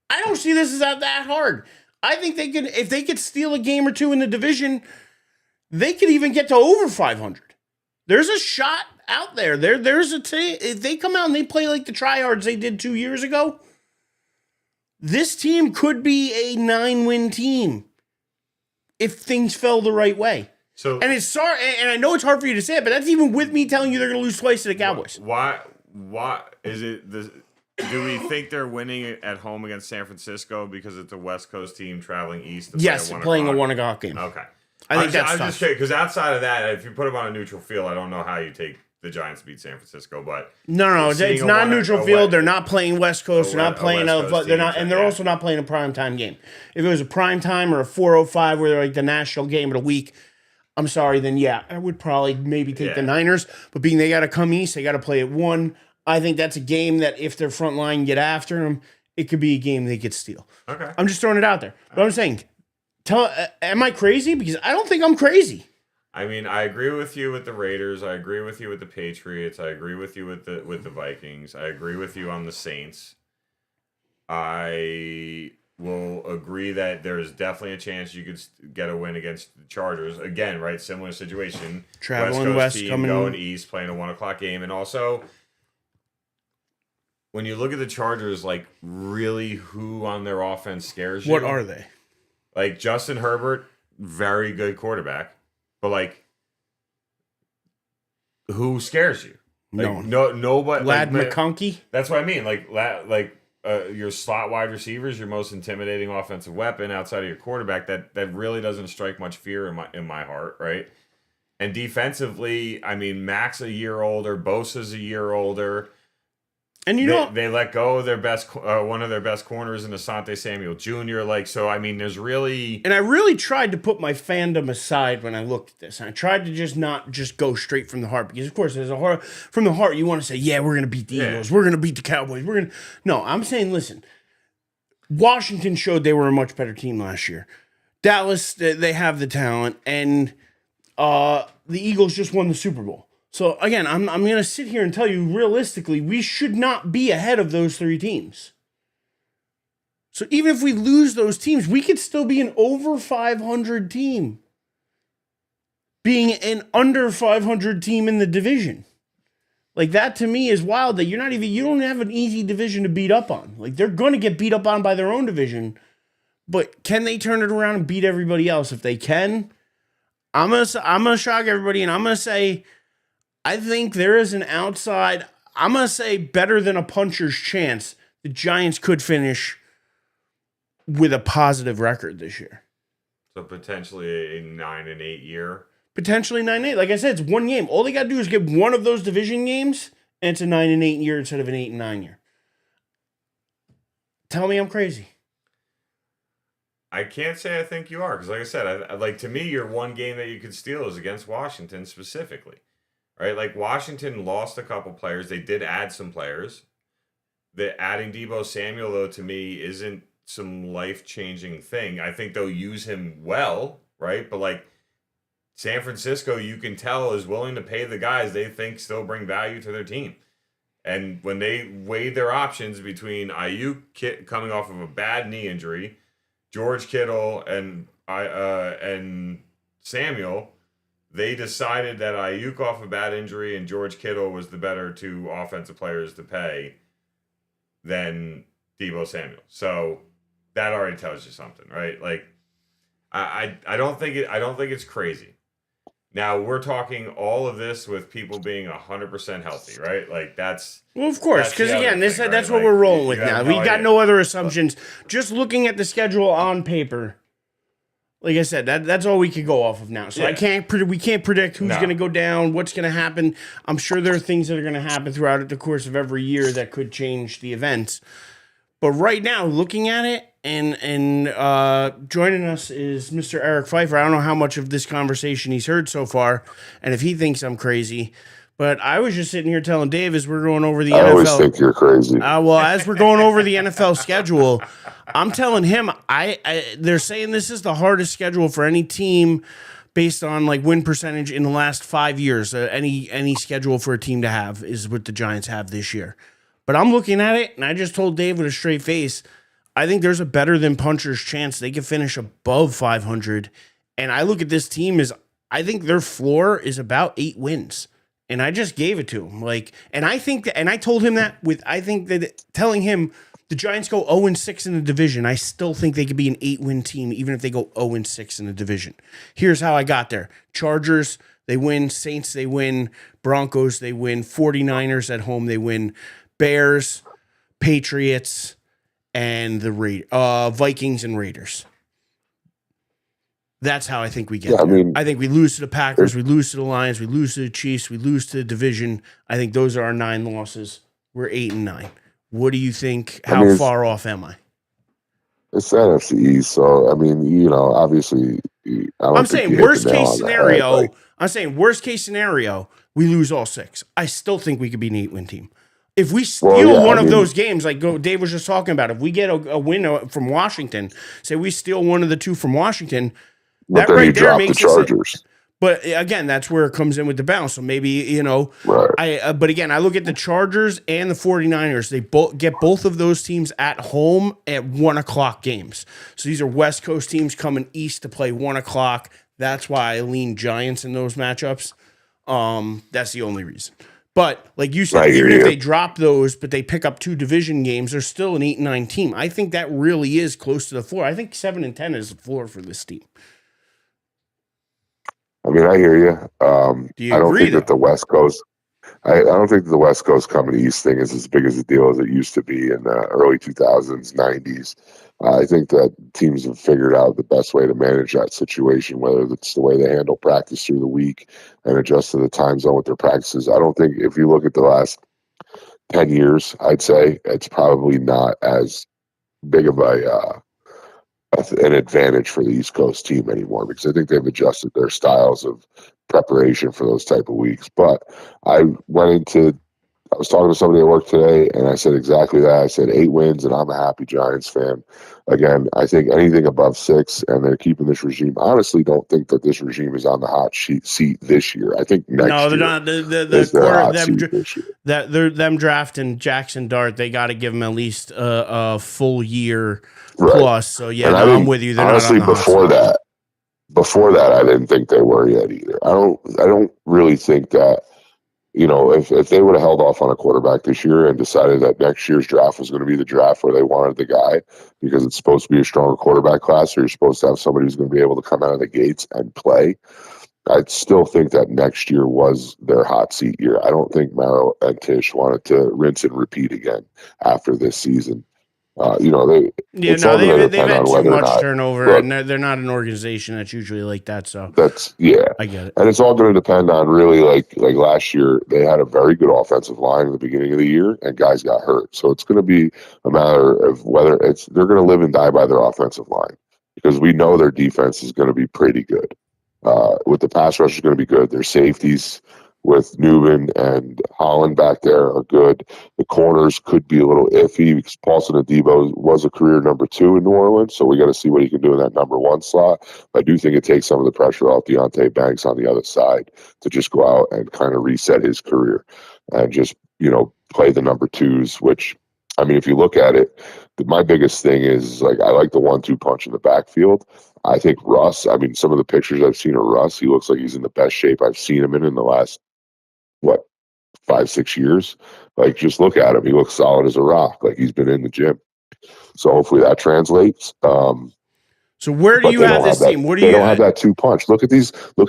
I don't see this as that hard. I think they could, if they could steal a game or two in the division, they could even get to over 500. There's a shot out there. There's a team. If they come out and they play like the tryhards they did 2 years ago, this team could be a 9-win team if things fell the right way. So, and it's sorry, and I know it's hard for you to say it, but that's even with me telling you they're going to lose twice to the Cowboys. Why is it the? Do we think they're winning at home against San Francisco because it's a West Coast team traveling east? Yes, playing a 1 o'clock game. Okay, I think that's I'm tough. just kidding because outside of that, if you put them on a neutral field, I don't know how you take the Giants to beat San Francisco, but no, it's not a neutral field. They're not playing West Coast. They're not playing they're not, and they're also not playing a primetime game. If it was a primetime or a 4:05, where they're like the national game of the week, I'm sorry, then yeah, I would probably maybe take the Niners. But being they got to come east, they got to play at 1. I think that's a game that if their front line get after them, it could be a game they could steal. Okay, I'm just throwing it out there. But I'm saying, am I crazy? Because I don't think I'm crazy. I mean, I agree with you with the Raiders. I agree with you with the Patriots. I agree with you with the Vikings. I agree with you on the Saints. I will agree that there is definitely a chance you could get a win against the Chargers. Again, right? Similar situation. Traveling west, team coming going east, playing a 1 o'clock game. And also, when you look at the Chargers, like, really who on their offense scares you? What are they? Like, Justin Herbert, very good quarterback. But, like, who scares you? Like, nobody. Lad like, McConkey? That's what I mean. Like your slot wide receivers, your most intimidating offensive weapon outside of your quarterback. That really doesn't strike much fear in my heart, right? And defensively, I mean, Mac's a year older, Bosa's a year older. And they let go of their best one of their best corners in Asante Samuel Jr. Like, so I mean, there's really, and I really tried to put my fandom aside when I looked at this. And I tried to just not just go straight from the heart, because of course there's a heart from the heart. You want to say, yeah, we're gonna beat the Eagles, we're gonna beat the Cowboys, No, I'm saying, listen, Washington showed they were a much better team last year. Dallas, they have the talent, and the Eagles just won the Super Bowl. So, again, I'm going to sit here and tell you, realistically, we should not be ahead of those 3 teams. So, even if we lose those teams, we could still be an over 500 team, being an under 500 team in the division. Like, that to me is wild, that you don't have an easy division to beat up on. Like, they're going to get beat up on by their own division, but can they turn it around and beat everybody else? If they can, I'm gonna shock everybody, and I'm going to say, I think there is an outside, I'm going to say better than a puncher's chance, the Giants could finish with a positive record this year. so potentially a 9-8 year. Potentially 9-8. Like I said, it's 1 game. All they got to do is get one of those division games, and it's a 9-8 year instead of an 8-9 year. Tell me I'm crazy. I can't say I think you are, because like I said, like, to me, your 1 game that you could steal is against Washington specifically. Right, like, Washington lost a couple players. They did add some players. Adding Deebo Samuel, though, to me, isn't some life-changing thing. I think they'll use him well, right? But, like, San Francisco, you can tell, is willing to pay the guys they think still bring value to their team. And when they weighed their options between Ayuk coming off of a bad knee injury, George Kittle, and Samuel, they decided that Ayuk off a bad injury and George Kittle was the better 2 offensive players to pay than Deebo Samuel. So that already tells you something, right? Like, I don't think it's crazy. Now we're talking all of this with people being 100% healthy, right? Like that's Well, of course, that's because the other again, thing, that's right? what Like, we're rolling you with have now. no We got idea. no other assumptions. Just looking at the schedule on paper, like I said, that's all we could go off of now. So Yeah. we can't predict who's No. going to go down, what's going to happen. I'm sure there are things that are going to happen throughout the course of every year that could change the events. But right now, looking at it, and joining us is Mr. Eric Pfeiffer. I don't know how much of this conversation he's heard so far, and if he thinks I'm crazy. But I was just sitting here telling Dave as we're going over the I NFL. always think you're crazy. Well, as we're going over the NFL schedule, I'm telling him they're saying this is the hardest schedule for any team based on like win percentage in the last 5 years. Any schedule for a team to have is what the Giants have this year. But I'm looking at it, and I just told Dave with a straight face, I think there's a better than puncher's chance they can finish above 500. And I look at this team as I think their floor is about 8 wins. And I just gave it to him. And I think that, and I told him that telling him the Giants go 0-6 in the division, I still think they could be an 8-win team, even if they go 0-6 in the division. Here's how I got there. Chargers, they win. Saints, they win. Broncos, they win. 49ers at home, they win. Bears, Patriots, and the Vikings and Raiders. That's how I think we get there. I think we lose to the Packers, we lose to the Lions, we lose to the Chiefs, we lose to the division. I think those are our 9 losses. We're 8-9. What do you think? How far off am I? It's the NFC East, so I mean, obviously, I'm saying worst case scenario. I'm saying worst case scenario, we lose all 6. I still think we could be an 8-win team. If we steal one of those games, like Dave was just talking about, if we get a win from Washington, say we steal one of the 2 from Washington, that right there makes the Chargers. But again, that's where it comes in with the balance. So maybe, right. But again, I look at the Chargers and the 49ers. They get both of those teams at home at 1:00 games. So these are West Coast teams coming east to play 1:00. That's why I lean Giants in those matchups. That's the only reason. But like you said, even if they drop those, but they pick up 2 division games, they're still an 8-9 team. I think that really is close to the floor. I think 7-10 is the floor for this team. I mean, I hear you. I don't think that the West Coast. I don't think the West Coast coming east thing is as big as a deal as it used to be in the early 2000s, 90s. I think that teams have figured out the best way to manage that situation, whether it's the way they handle practice through the week and adjust to the time zone with their practices. I don't think if you look at the last 10 years, I'd say it's probably not as big of an advantage for the East Coast team anymore, because I think they've adjusted their styles of preparation for those type of weeks. But I was talking to somebody at work today, and I said exactly that. I said 8 wins, and I'm a happy Giants fan. Again, I think anything above 6, and they're keeping this regime. I honestly don't think that this regime is on the hot seat this year. I think next year. No, they're not. Them drafting Jackson Dart, they got to give them at least a full year plus. So yeah, I'm with you. They're honestly, not on the hot seat. Before that, I didn't think they were yet either. I don't really think that. If they would have held off on a quarterback this year and decided that next year's draft was going to be the draft where they wanted the guy, because it's supposed to be a stronger quarterback class, or you're supposed to have somebody who's going to be able to come out of the gates and play, I'd still think that next year was their hot seat year. I don't think Maro and Tisch wanted to rinse and repeat again after this season. They've had too much turnover, and they're not an organization that's usually like that. So I get it, and it's all going to depend on really like last year they had a very good offensive line at the beginning of the year, and guys got hurt. So it's going to be a matter of whether they're going to live and die by their offensive line, because we know their defense is going to be pretty good. With the pass rush is going to be good. Their safeties with Newman and Holland back there are good. The corners could be a little iffy because Paulson Adebo was a career number 2 in New Orleans, so we got to see what he can do in that number 1 slot. I do think it takes some of the pressure off Deonte Banks on the other side to just go out and kind of reset his career and just, play the number 2s, which, I mean, if you look at it, my biggest thing is, I like the 1-2 punch in the backfield. I think Russ, some of the pictures I've seen of Russ, he looks like he's in the best shape I've seen him in the last 5-6 years. Just look at him. He looks solid as a rock. He's been in the gym. So hopefully that translates. So where do But you they have don't this have that. team? What do They you? don't have that two punch. Look at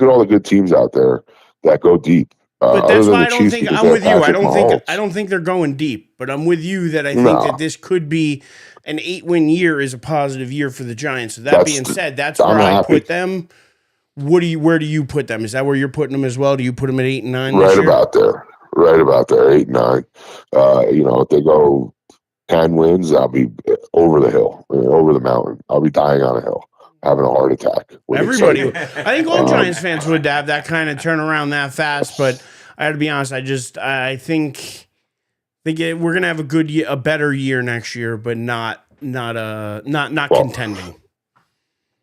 all the good teams out there that go deep. But Other that's than why the I don't Chiefs, think because I'm they have with you. I Patrick don't think Mahomes. they're going deep. But I'm with you that I think that No, this could be an 8-win year is a positive year for the Giants. So that that's being said, that's I'm where I happy. put them. Where do you put them? Is that where you're putting them as well? Do you put them at 8 and 9 this Right year? about there. Right about there. 8-9. If they go 10 wins, I'll be over the hill, over the mountain. I'll be dying on a hill, having a heart attack with Everybody, excitement. I think all Um, Giants fans would have that kind of turnaround that fast. But I got to be honest, I think we're gonna have a better year next year, but not well, contending.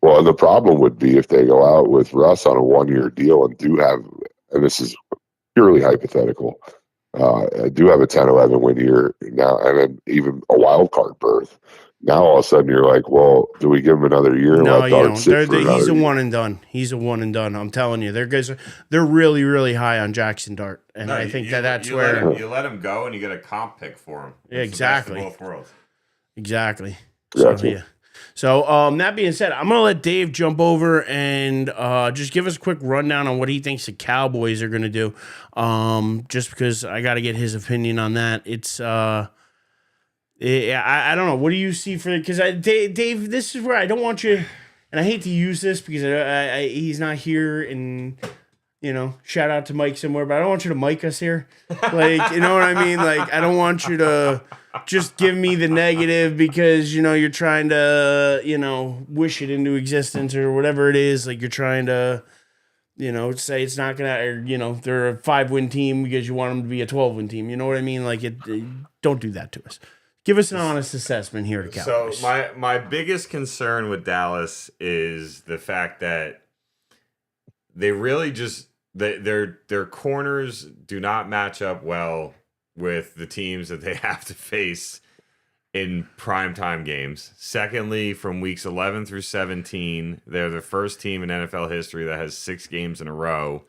well, and the problem would be if they go out with Russ on a 1-year deal and do have, and this is purely hypothetical, do have a 10-11 win year now, and then even a wild card berth. Now all of a sudden you're like, well, do we give him another year and No, let you Dart don't. sit for He's another a year? one and done. He's a one and done. I'm telling you, they're really really high on Jackson Dart, and I think that's where you let him go and you get a comp pick for him. Yeah, It's the best of exactly. both worlds. Exactly. Exactly. So yeah. So that being said, I'm gonna let Dave jump over and just give us a quick rundown on what he thinks the Cowboys are gonna do. Just because I got to get his opinion on that. It's I don't know. What do you see for? Because Dave, this is where I don't want you, and I hate to use this because he's not here, and shout out to Mike somewhere, but I don't want you to mic us here. Like, you know what I mean? Like, I don't want you to just give me the negative because you're trying to wish it into existence or whatever it is. Like, you're trying to say it's not gonna, or they're a 5-win team because you want them to be a 12-win team. You know what I mean? Like, don't do that to us. Give us an honest assessment here at Cowboys. So my biggest concern with Dallas is the fact that they really just their corners do not match up well with the teams that they have to face in primetime games. Secondly, from weeks 11 through 17, they're the first team in NFL history that has 6 games in a row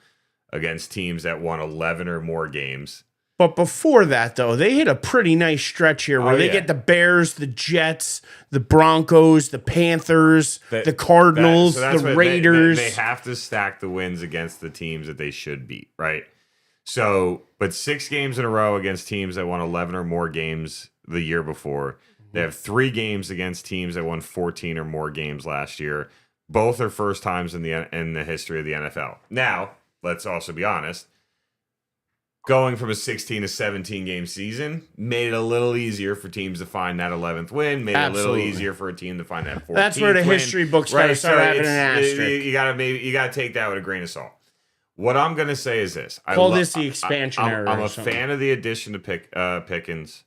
against teams that won 11 or more games. But before that, though, they hit a pretty nice stretch here where they get the Bears, the Jets, the Broncos, the Panthers, the Cardinals, the Raiders. They have to stack the wins against the teams that they should beat, right? So, but 6 games in a row against teams that won 11 or more games the year before. They have 3 games against teams that won 14 or more games last year. Both are first times in the history of the NFL. Now, let's also be honest. Going from a 16 to 17 game season made it a little easier for teams to find that 11th win. Made it a little easier for a team to find that 14th That's where the win. history books got to start having an asterisk. You gotta take that with a grain of salt. What I'm gonna say is this: Call this the expansion era. I'm a fan of the addition to Pickens.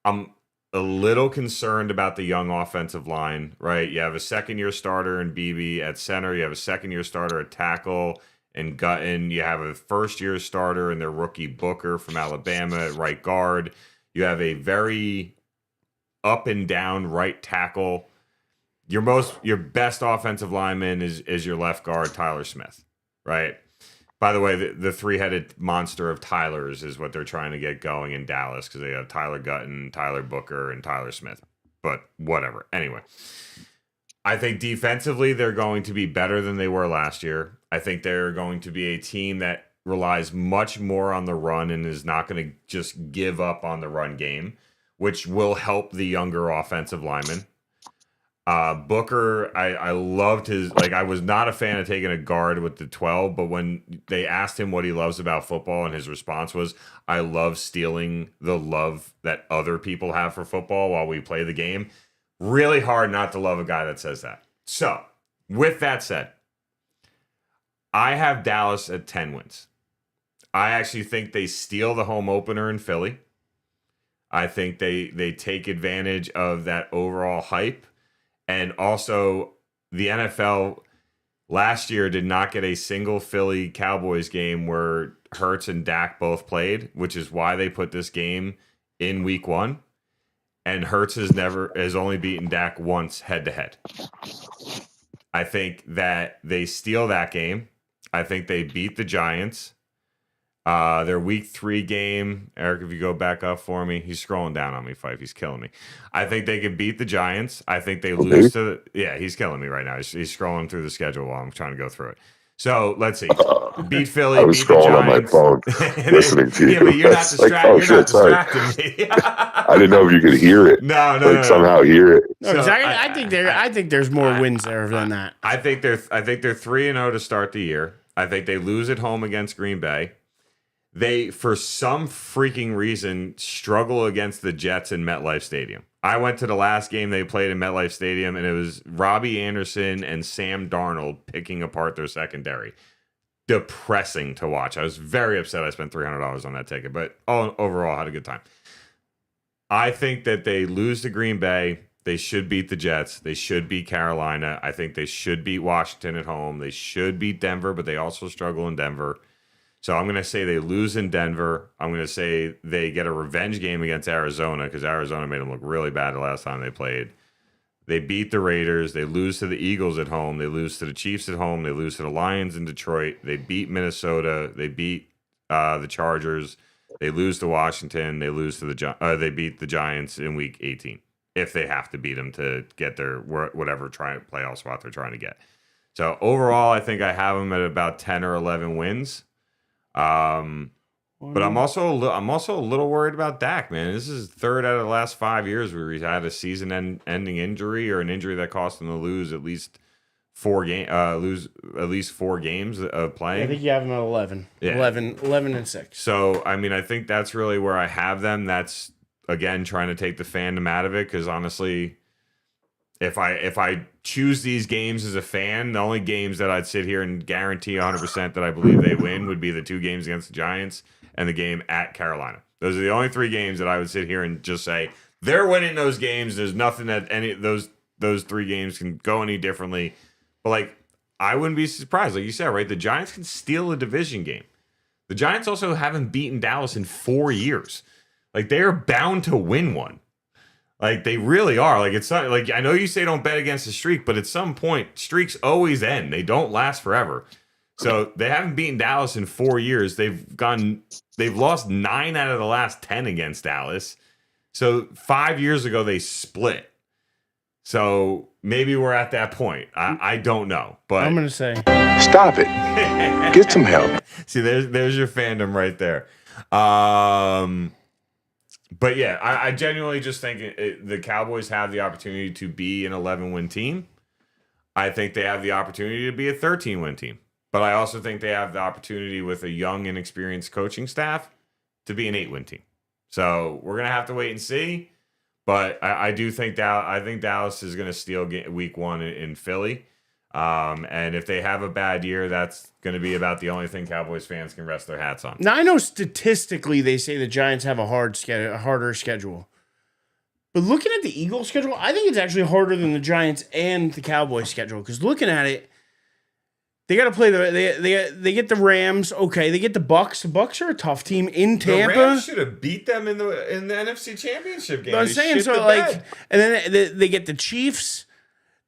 I'm a little concerned about the young offensive line. Right, you have a second-year starter in BB at center. You have a second-year starter at tackle. And Gutton, you have a first-year starter and their rookie Booker from Alabama at right guard. You have a very up and down right tackle. Your best offensive lineman is your left guard Tyler Smith, right? By the way, the 3-headed monster of Tylers is what they're trying to get going in Dallas because they have Tyler Gutton, Tyler Booker, and Tyler Smith. But whatever. Anyway. I think defensively, they're going to be better than they were last year. I think they're going to be a team that relies much more on the run and is not going to just give up on the run game, which will help the younger offensive linemen. Booker, I loved his, I was not a fan of taking a guard with the 12, but when they asked him what he loves about football and his response was, I love stealing the love that other people have for football while we play the game. Really hard not to love a guy that says that. So, with that said, I have Dallas at 10 wins. I actually think they steal the home opener in Philly. I think they take advantage of that overall hype. And also, the NFL last year did not get a single Philly Cowboys game where Hurts and Dak both played, which is why they put this game in week 1. And Hurts has only beaten Dak once head-to-head. I think that they steal that game. I think they beat the Giants. Their week 3 game, Eric, if you go back up for me, he's scrolling down on me, Fife. He's killing me. I think they can beat the Giants. I think they lose to he's killing me right now. He's scrolling through the schedule while I'm trying to go through it. So let's see. Beat Philly. I was beat scrolling the on my Giants. phone, listening to you. Yeah, but you're not, distracting me. I didn't know if you could hear it. No. Somehow hear it. No, 'cause I think there's more wins there than that. I think they're 3-0 to start the year. I think they lose at home against Green Bay. They, for some freaking reason, struggle against the Jets in MetLife Stadium. I went to the last game they played in MetLife Stadium, and it was Robbie Anderson and Sam Darnold picking apart their secondary. Depressing to watch. I was very upset I spent $300 on that ticket, but overall, I had a good time. I think that they lose to Green Bay. They should beat the Jets. They should beat Carolina. I think they should beat Washington at home. They should beat Denver, but they also struggle in Denver. So I'm going to say they lose in Denver. I'm going to say they get a revenge game against Arizona because Arizona made them look really bad the last time they played. They beat the Raiders. They lose to the Eagles at home. They lose to the Chiefs at home. They lose to the Lions in Detroit. They beat Minnesota. They beat the Chargers. They lose to Washington. They lose to they beat the Giants in Week 18 if they have to beat them to get their whatever playoff spot they're trying to get. So overall, I think I have them at about 10 or 11 wins. But I'm also a little worried about Dak, man. This is third out of the last 5 years where he's had a season-ending injury or an injury that cost him to lose at least 4 games of playing. I think you have them at 11. Yeah. 11 and 6. So, I mean, I think that's really where I have them. That's, again, trying to take the fandom out of it because, honestly, if I choose these games as a fan, the only games that I'd sit here and guarantee 100% that I believe they win would be the 2 games against the Giants and the game at Carolina. Those are the only 3 games that I would sit here and just say, they're winning those games. There's nothing that any of those 3 games can go any differently. But, like, I wouldn't be surprised. Like you said, right? The Giants can steal a division game. The Giants also haven't beaten Dallas in 4 years. Like, they are bound to win one. Like, they really are. Like, it's not like, I know you say don't bet against the streak, but at some point, streaks always end. They don't last forever. So they haven't beaten Dallas in 4 years. They've lost 9 out of the last 10 against Dallas. So 5 years ago, they split. So maybe we're at that point. I don't know. But I'm going to say, stop it. Get some help. See, there's your fandom right there. But yeah, I genuinely just think the Cowboys have the opportunity to be an 11-win team. I think they have the opportunity to be a 13-win team. But I also think they have the opportunity with a young and experienced coaching staff to be an 8-win team. So we're going to have to wait and see. But I do think Dallas is going to steal week 1 in Philly. And if they have a bad year, that's going to be about the only thing Cowboys fans can rest their hats on. now I know statistically they say the Giants have a harder schedule. But looking at the Eagles schedule, I think it's actually harder than the Giants and the Cowboys schedule. Because looking at it, they got to play they get the Rams. Okay, they get the Bucks. The Bucks are a tough team in Tampa. The Rams should have beat them in the NFC Championship game. I'm saying so, like, and then they get the Chiefs.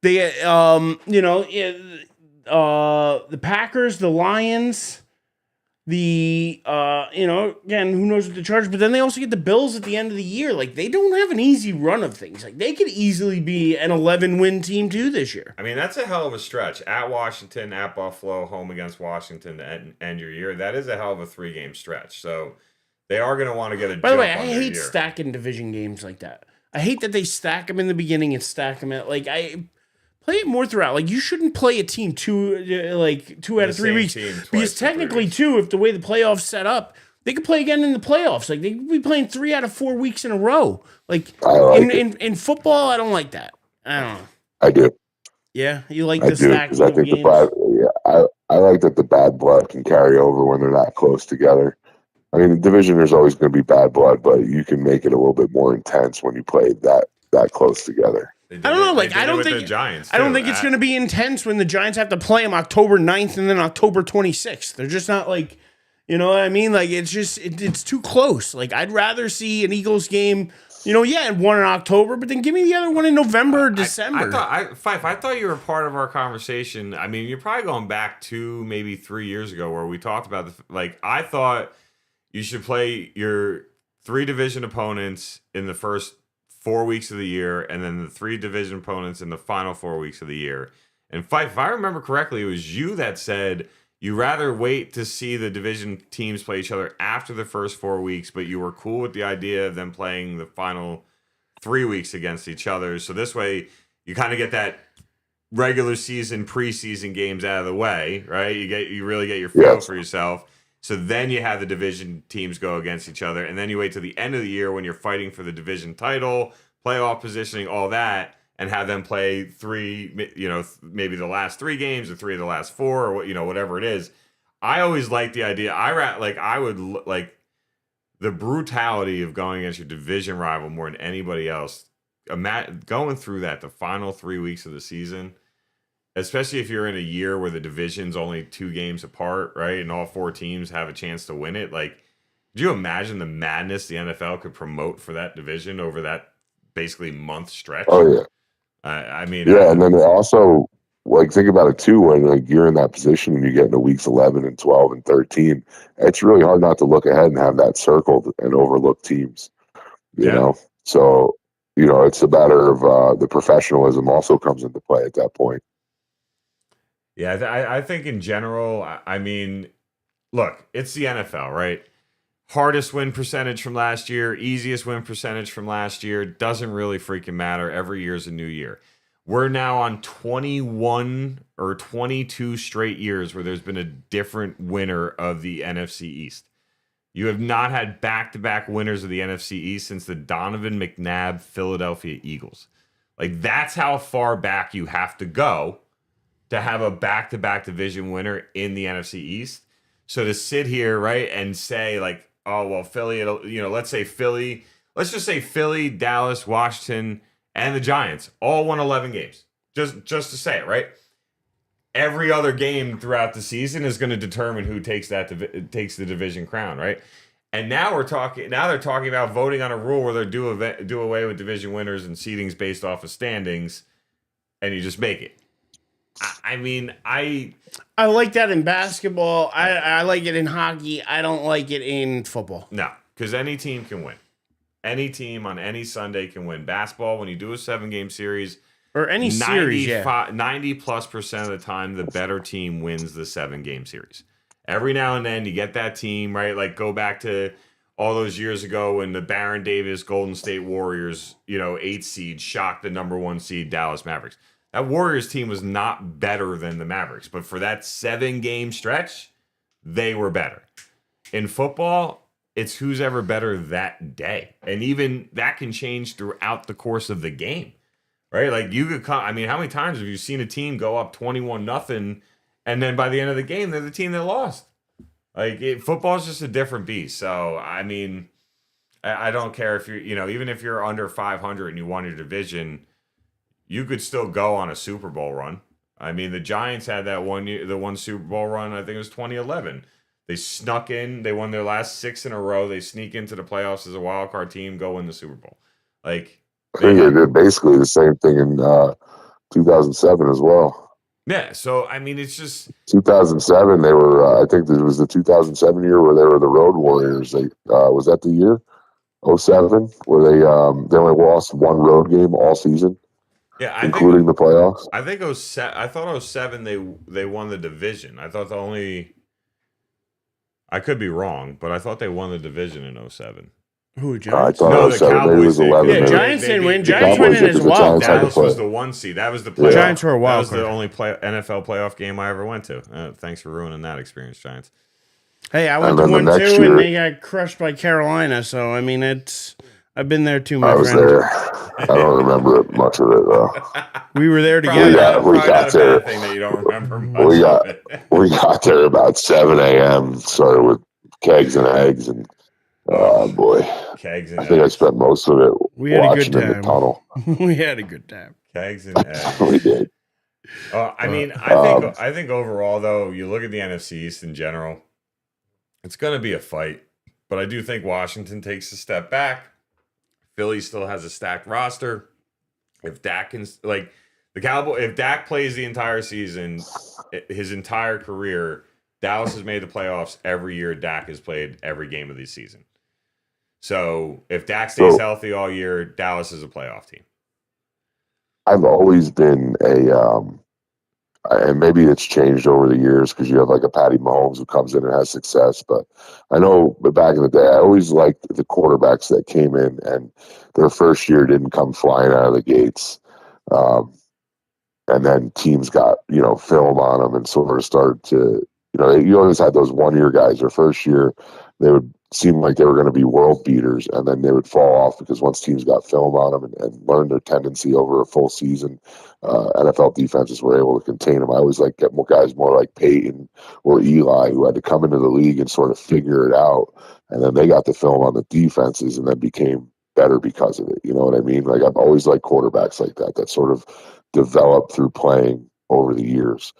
They get the Packers, the Lions, again, who knows what the Chargers, but then they also get the Bills at the end of the year. Like, they don't have an easy run of things. Like, they could easily be an 11-win team too this year. I mean, that's a hell of a stretch. At Washington, at Buffalo, home against Washington to end your year. That is a hell of a 3-game stretch. So they are going to want to get a By the way, jump I on their hate year. stacking division games like that. I hate that they stack them in the beginning and stack them at, like, play it more throughout. Like, you shouldn't play a team 2 out of 3 same weeks. team twice Because in 3 technically, weeks. too, if the way the playoffs set up, they could play again in the playoffs. Like, they could be playing 3 out of 4 weeks in a row. Like, I like in football, I don't like that. I don't know. I do. Yeah, you like I the do stack because I of think games. I like that the bad blood can carry over when they're not close together. I mean, the division there's always going to be bad blood, but you can make it a little bit more intense when you play that close together. I don't know. Like, I don't think the Giants. I don't too. think it's going to be intense when the Giants have to play them October 9th and then October 26th. They're just not like, you know what I mean? Like, it's just it's too close. Like, I'd rather see an Eagles game, one in October, but then give me the other one in November or December. I thought you were part of our conversation. I mean, you're probably going back to maybe 3 years ago where we talked about I thought you should play your 3 division opponents in the first 4 weeks of the year, and then the 3 division opponents in the final 4 weeks of the year. And fight. If I remember correctly, it was you that said you rather wait to see the division teams play each other after the first 4 weeks, but you were cool with the idea of them playing the final 3 weeks against each other. So this way, you kind of get that regular season, preseason games out of the way, right? You really get your feel for yourself. So then you have the division teams go against each other, and then you wait to the end of the year when you're fighting for the division title, playoff positioning, all that, and have them play 3, maybe the last 3 games or 3 of the last 4, or whatever it is. I always like the idea. I would like the brutality of going against your division rival more than anybody else. Going through that the final 3 weeks of the season. Especially if you're in a year where the division's only 2 games apart, right? And all 4 teams have a chance to win it. Like, could you imagine the madness the NFL could promote for that division over that basically month stretch? Oh, yeah. And then also, like, think about it too, when like you're in that position and you get into weeks 11 and 12 and 13, it's really hard not to look ahead and have that circled and overlook teams, you know? So, it's a matter of the professionalism also comes into play at that point. Yeah, I think in general, look, it's the NFL, right? Hardest win percentage from last year, easiest win percentage from last year, doesn't really freaking matter. Every year's a new year. We're now on 21 or 22 straight years where there's been a different winner of the NFC East. You have not had back-to-back winners of the NFC East since the Donovan McNabb Philadelphia Eagles. Like, that's how far back you have to go to have a back-to-back division winner in the NFC East. So to sit here, right, and say like, oh, well, Philly, let's just say Philly, Dallas, Washington, and the Giants all won 11 games. Just to say it, right? Every other game throughout the season is going to determine who takes the division crown, right? And now they're talking about voting on a rule where they do away with division winners and seedings based off of standings, and you just make it. I like that in basketball. I like it in hockey. I don't like it in football. No, because any team can win. Any team on any Sunday can win. Basketball, when you do a 7-game series, or any series, 90+% of the time, the better team wins the 7-game series. Every now and then, you get that team, right? Like, go back to all those years ago when the Baron Davis Golden State Warriors, 8 seed, shocked the number 1 seed Dallas Mavericks. That Warriors team was not better than the Mavericks, but for that 7-game stretch, they were better. In football, it's who's ever better that day. And even that can change throughout the course of the game, right? Like, you could how many times have you seen a team go up 21-0, and then by the end of the game, they're the team that lost? Like, football is just a different beast. So, I don't care if you're, even if you're under 500 and you won your division, you could still go on a Super Bowl run. The Giants had that one Super Bowl run, I think it was 2011. They snuck in, they won their last 6 in a row. They sneak into the playoffs as a wild card team, go win the Super Bowl. Like, I think they did basically the same thing in 2007 as well. Yeah, so it's just 2007. They were, I think it was the 2007 year where they were the Road Warriors. They was that the year 07 where they only lost 1 road game all season. Yeah, including the playoffs. I think I thought 07 they won the division. I thought I could be wrong, but I thought they won the division in 07. Who, Giants? No, the Cowboys. 11, yeah, Giants didn't win. Giants went in as well. Dallas was the 1 seed. That was the playoff. Giants were a wild card. That was the only NFL playoff game I ever went to. Thanks for ruining that experience, Giants. Hey, I went to 1 too, and they got crushed by Carolina. So I've been there too, my friend. I was there. I don't remember much of it though. We were there together. We got there. Thing that you don't remember much we got there about 7 a.m. Started with kegs and eggs, and boy, kegs and I think eggs. I spent most of it watching in the tunnel. We had a good time. Kegs and eggs. We did. I think overall though, you look at the NFC East in general, it's going to be a fight, but I do think Washington takes a step back. Philly still has a stacked roster. If Dak can, if Dak plays the entire season, his entire career, Dallas has made the playoffs every year Dak has played every game of the season. So if Dak stays healthy all year, Dallas is a playoff team. I've always been and maybe it's changed over the years because you have like a Patty Mahomes who comes in and has success. But I know back in the day, I always liked the quarterbacks that came in and their first year didn't come flying out of the gates. And then teams got, film on them and sort of started to, you always had those 1 year guys. Their first year, they would seem like they were going to be world beaters, and then they would fall off because once teams got film on them and learned their tendency over a full season, NFL defenses were able to contain them. I always get more guys more like Peyton or Eli who had to come into the league and sort of figure it out, and then they got the film on the defenses and then became better because of it. You know what I mean? Like I've always liked quarterbacks like that sort of developed through playing over the years.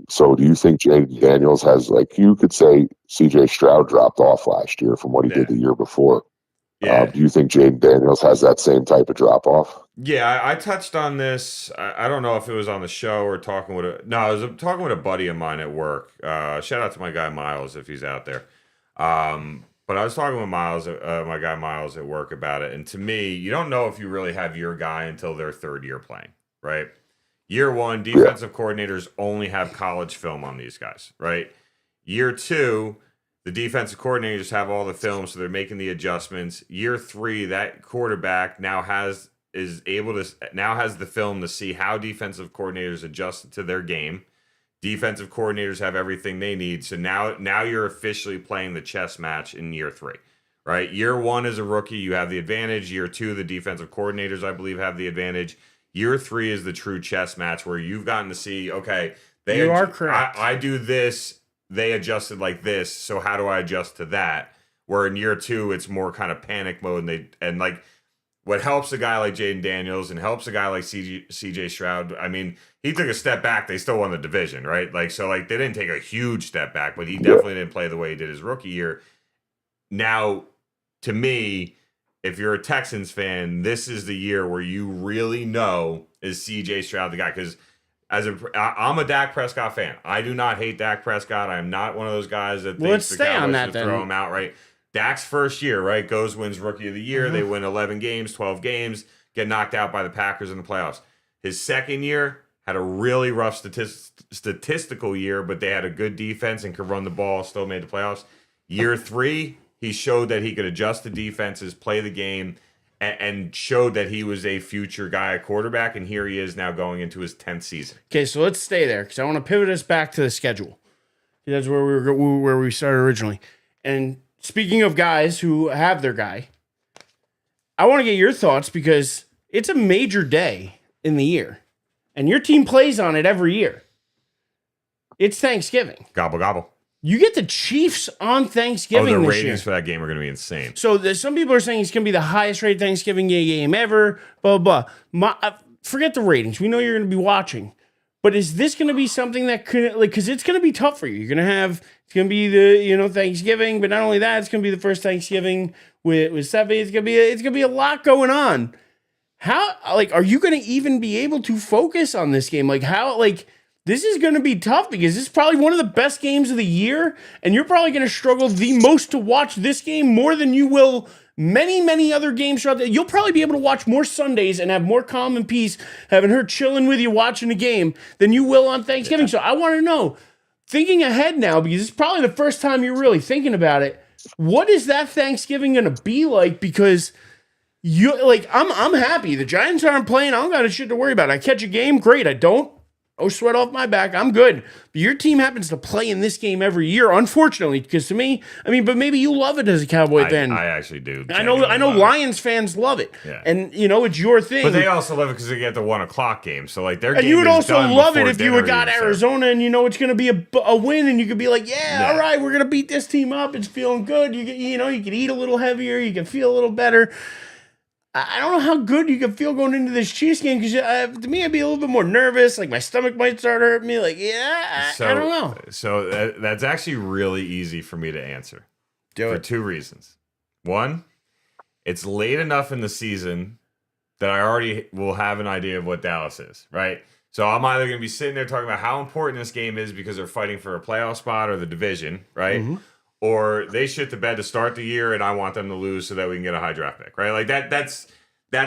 So do you think Jaden Daniels has, you could say CJ Stroud dropped off last year from what he did the year before. Yeah. Do you think Jaden Daniels has that same type of drop off? Yeah, I touched on this. I don't know if it was on the show or talking with I was talking with a buddy of mine at work. Shout out to my guy Miles if he's out there. But I was talking with Miles, my guy Miles at work about it. And to me, you don't know if you really have your guy until their third year playing, right? Year one, defensive coordinators only have college film on these guys, right? Year two, the defensive coordinators have all the film, so they're making the adjustments. Year three, that quarterback now has the film to see how defensive coordinators adjust to their game. Defensive coordinators have everything they need. So now you're officially playing the chess match in year three, right? Year one as a rookie, you have the advantage. Year two, the defensive coordinators, I believe, have the advantage. Year three is the true chess match where you've gotten to see, okay, you are correct. I do this, they adjusted like this, so how do I adjust to that? Where in year two, it's more kind of panic mode, and what helps a guy like Jaden Daniels and helps a guy like CJ Stroud, I mean, he took a step back, they still won the division, right? They didn't take a huge step back, but he definitely didn't play the way he did his rookie year. Now, to me, if you're a Texans fan, this is the year where you really know is CJ Stroud the guy. Because I'm a Dak Prescott fan. I do not hate Dak Prescott. I'm not one of those guys that thinks the Cowboys should throw him out, right? Dak's first year, right, wins Rookie of the Year. Mm-hmm. They win 11 games, 12 games, get knocked out by the Packers in the playoffs. His second year had a really rough statistical year, but they had a good defense and could run the ball, still made the playoffs. Year three, he showed that he could adjust the defenses, play the game, and showed that he was a future guy at quarterback, and here he is now going into his 10th season. Okay, so let's stay there because I want to pivot us back to the schedule. That's where we started originally. And speaking of guys who have their guy, I want to get your thoughts because it's a major day in the year, and your team plays on it every year. It's Thanksgiving. Gobble, gobble. You get the Chiefs on Thanksgiving this year. The ratings for that game are going to be insane. So some people are saying it's going to be the highest rated Thanksgiving game ever, blah, blah, blah. Forget the ratings. We know you're going to be watching. But is this going to be something that could, because it's going to be tough for you. You're going to have, it's going to be the, Thanksgiving, but not only that, it's going to be the first Thanksgiving with Seven. It's going to be a lot going on. How, are you going to even be able to focus on this game? This is going to be tough because this is probably one of the best games of the year, and you're probably going to struggle the most to watch this game more than you will many, many other games throughout the. You'll probably be able to watch more Sundays and have more calm and peace having her chilling with you watching a game than you will on Thanksgiving. Yeah. So I want to know, thinking ahead now, because it's probably the first time you're really thinking about it, what is that Thanksgiving going to be like? Because I'm happy. The Giants aren't playing. I don't got shit to worry about. I catch a game, great. I don't. Oh, sweat off my back. I'm good. But your team happens to play in this game every year, unfortunately, because to me, but maybe you love it as a Cowboy fan. I actually do. I know Lions fans love it. Yeah. And, it's your thing. But they also love it because they get the 1:00 game. So, their game. And you would also love it if you had got Arizona and it's going to be a win and you could be like, all right, we're going to beat this team up. It's feeling good. You could eat a little heavier. You can feel a little better. I don't know how good you can feel going into this Chiefs game because to me, I'd be a little bit more nervous. My stomach might start hurting me. I don't know. So that's actually really easy for me to answer. For two reasons. One, it's late enough in the season that I already will have an idea of what Dallas is, right? So I'm either going to be sitting there talking about how important this game is because they're fighting for a playoff spot or the division, right? Mm-hmm. Or they shit the bed to start the year and I want them to lose so that we can get a high draft pick, right? Like that's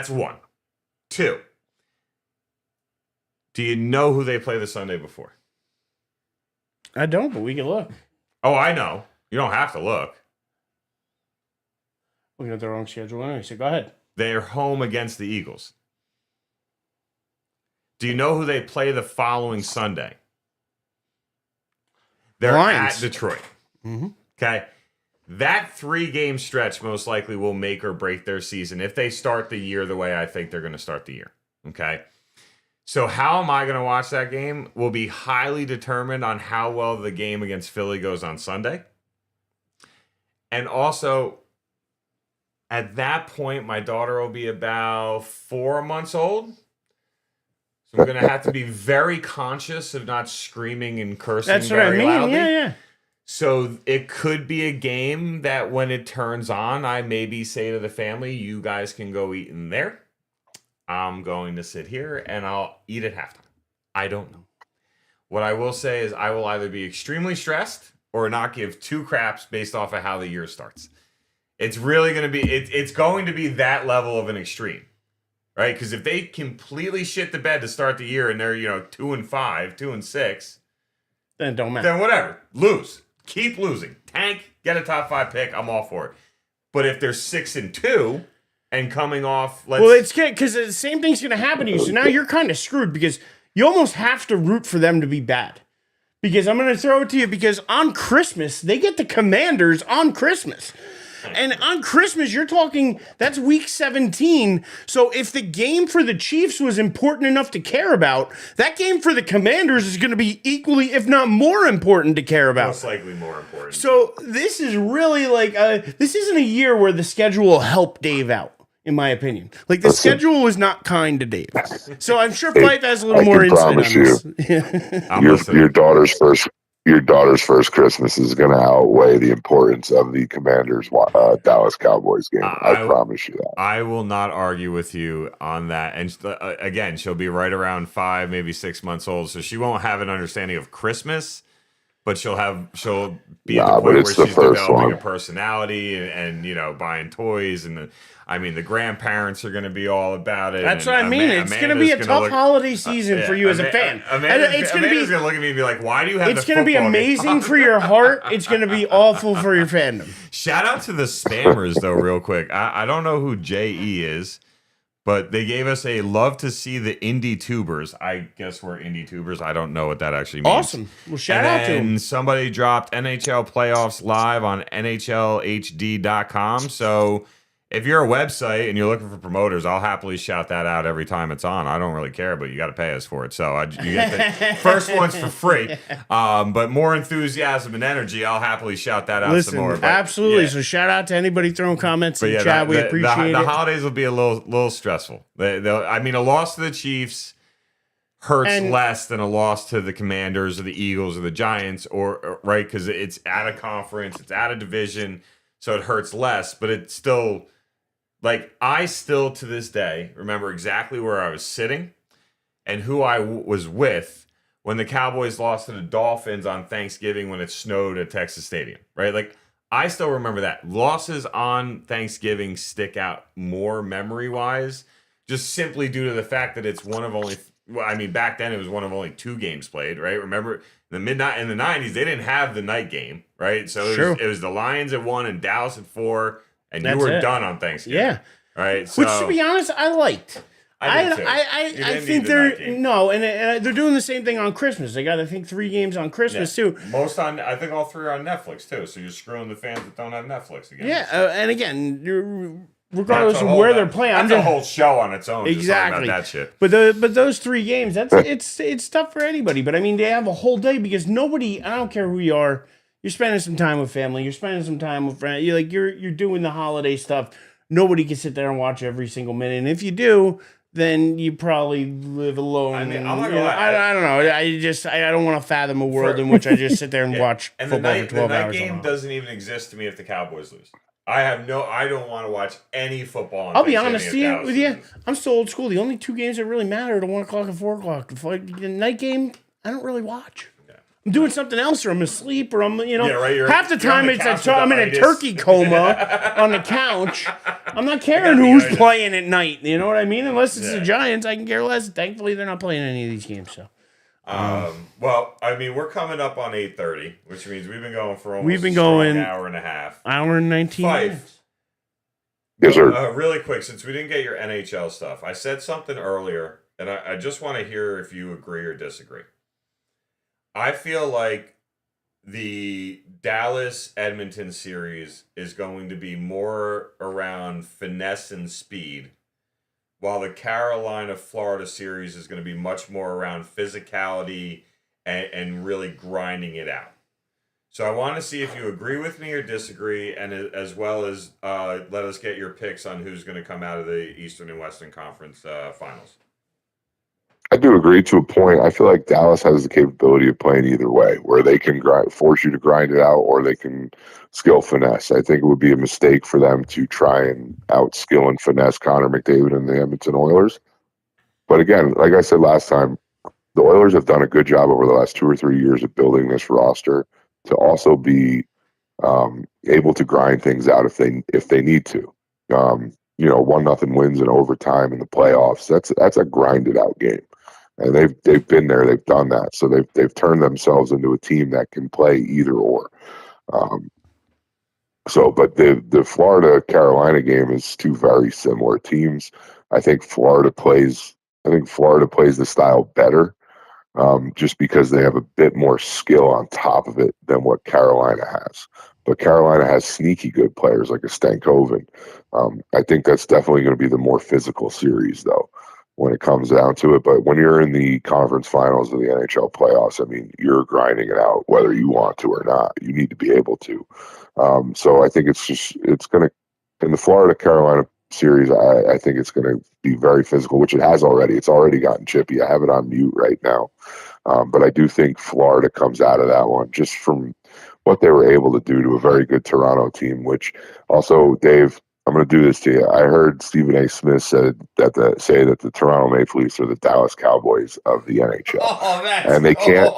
one. Two, do you know who they play the Sunday before? I don't, but we can look. Oh, I know. You don't have to look. Looking at their own schedule anyway, so go ahead. They're home against the Eagles. Do you know who they play the following Sunday? They're Lions. at Detroit. Mm-hmm. Okay. That 3-game stretch most likely will make or break their season if they start the year the way I think they're going to start the year. Okay. So how am I going to watch that game will be highly determined on how well the game against Philly goes on Sunday. And also, at that point, my daughter will be about 4 months old. So we're going to have to be very conscious of not screaming and cursing That's what I very mean. loudly. Yeah. So it could be a game that when it turns on, I maybe say to the family, you guys can go eat in there. I'm going to sit here and I'll eat at halftime. I don't know. What I will say is I will either be extremely stressed or not give two craps based off of how the year starts. It's really going to be, it's going to be that level of an extreme, right? Because if they completely shit the bed to start the year and they're, 2-5, 2-6, Then it don't matter. then whatever. Lose. Keep losing. Tank, get a top 5 pick. I'm all for it. But if they're 6-2 and coming off, Well, it's good because the same thing's going to happen to you. So now you're kind of screwed because you almost have to root for them to be bad. Because I'm going to throw it to you because on Christmas, they get the Commanders on Christmas. And on Christmas, you're talking, that's week 17. So if the game for the Chiefs was important enough to care about, that game for the Commanders is going to be equally, if not more important to care about. most likely more important. So this is really like, this isn't a year where the schedule will help Dave out, in my opinion. Like the schedule was not kind to Dave. So I'm sure Fife has a little more insight on this. Your daughter's first Christmas is going to outweigh the importance of the Commanders Dallas Cowboys game. I promise you that. I will not argue with you on that. And again, she'll be right around 5, maybe 6 months old, so she won't have an understanding of Christmas. But she'll be at the point where she's developing a personality and buying toys and the grandparents are going to be all about it. That's what I mean. It's going to be a tough holiday season for you as a fan. Amanda's going to look at me and be like, "Why do you have?" It's going to be amazing for your heart. It's going to be awful for your fandom. Shout out to the spammers though, real quick. I don't know who JE is. But they gave us a love to see the indie tubers. I guess we're indie tubers. I don't know what that actually means. Awesome. Well, shout out to them. And somebody dropped NHL playoffs live on NHLHD.com. So if you're a website and you're looking for promoters, I'll happily shout that out every time it's on. I don't really care, but you got to pay us for it. So you get the first one's for free. But more enthusiasm and energy, I'll happily shout that out some more. But, absolutely. yeah. So shout out to anybody throwing comments in the chat. We appreciate it. The holidays will be a little stressful. A loss to the Chiefs hurts less than a loss to the Commanders or the Eagles or the Giants, or right? Because it's at a conference, it's at a division, so it hurts less. But it's still. Like, I still, to this day, remember exactly where I was sitting and who I was with when the Cowboys lost to the Dolphins on Thanksgiving when it snowed at Texas Stadium, right? Like, I still remember that. Losses on Thanksgiving stick out more memory-wise, just simply due to the fact that it's one of only... back then it was one of only 2 games played, right? Remember, in the 90s, they didn't have the night game, right? So it was the Lions at 1 and Dallas at 4. And you were done on Thanksgiving. Yeah. Right. So, which, to be honest, I liked. I think they're they're doing the same thing on Christmas. They got, I think, 3 games on Christmas too. I think all 3 are on Netflix too. So you're screwing the fans that don't have Netflix again. Yeah, and again, regardless of where they're playing, that's a whole show on its own. Exactly. About that shit. But those 3 games, it's tough for anybody. But I mean, they have a whole day because nobody. I don't care who you are. You're spending some time with family. You're spending some time with friends. You're doing the holiday stuff. Nobody can sit there and watch every single minute. And if you do, then you probably live alone. I'm not gonna lie. I don't know. I don't want to fathom a world in which I just sit there and watch and football for 12 hours. The night game doesn't even exist to me if the Cowboys lose. I don't want to watch any football on I'll be Thanksgiving honest if Dallas with you. loses. I'm still old school. The only two games that really matter are the 1 o'clock and 4 o'clock. The night game, I don't really watch. I'm doing something else, or I'm asleep, or I'm, Yeah, right, half the you're on time the it's couch I'm with in a the turkey itis. coma on the couch. I'm not caring the who's itis. playing at night. You know what I mean? Unless it's the Yeah. Giants, I can care less. Thankfully, they're not playing any of these games. So Well, I mean, we're coming up on 8:30, which means we've been going for almost been a strong going hour and a half. hour and 19 Fife. minutes. Yes, sir. Really quick, since we didn't get your NHL stuff, I said something earlier, and I just want to hear if you agree or disagree. I feel like the Dallas-Edmonton series is going to be more around finesse and speed, while the Carolina-Florida series is going to be much more around physicality and really grinding it out. So I want to see if you agree with me or disagree, and as well as let us get your picks on who's going to come out of the Eastern and Western Conference finals. I do agree to a point. I feel like Dallas has the capability of playing either way, where they can force you to grind it out, or they can skill finesse. I think it would be a mistake for them to try and outskill and finesse Connor McDavid and the Edmonton Oilers. But again, like I said last time, the Oilers have done a good job over the last 2 or 3 years of building this roster to also be able to grind things out if they need to. 1-0 wins in overtime in the playoffs. That's a grinded out game. And they've been there, they've done that, so they've turned themselves into a team that can play either or. But the Florida Carolina game is two very similar teams. I think Florida plays the style better, just because they have a bit more skill on top of it than what Carolina has. But Carolina has sneaky good players like a Stankoven. I think that's definitely going to be the more physical series, though, when it comes down to it. But when you're in the conference finals of the NHL playoffs, I mean, you're grinding it out whether you want to or not. You need to be able to. So I think it's going to, in the Florida Carolina series, I think it's going to be very physical, which it has already. It's already gotten chippy. I have it on mute right now. But I do think Florida comes out of that one just from what they were able to do to a very good Toronto team, which also, Dave, I'm going to do this to you. I heard Stephen A. Smith say that the Toronto Maple Leafs are the Dallas Cowboys of the NHL. Oh, that's And they can't.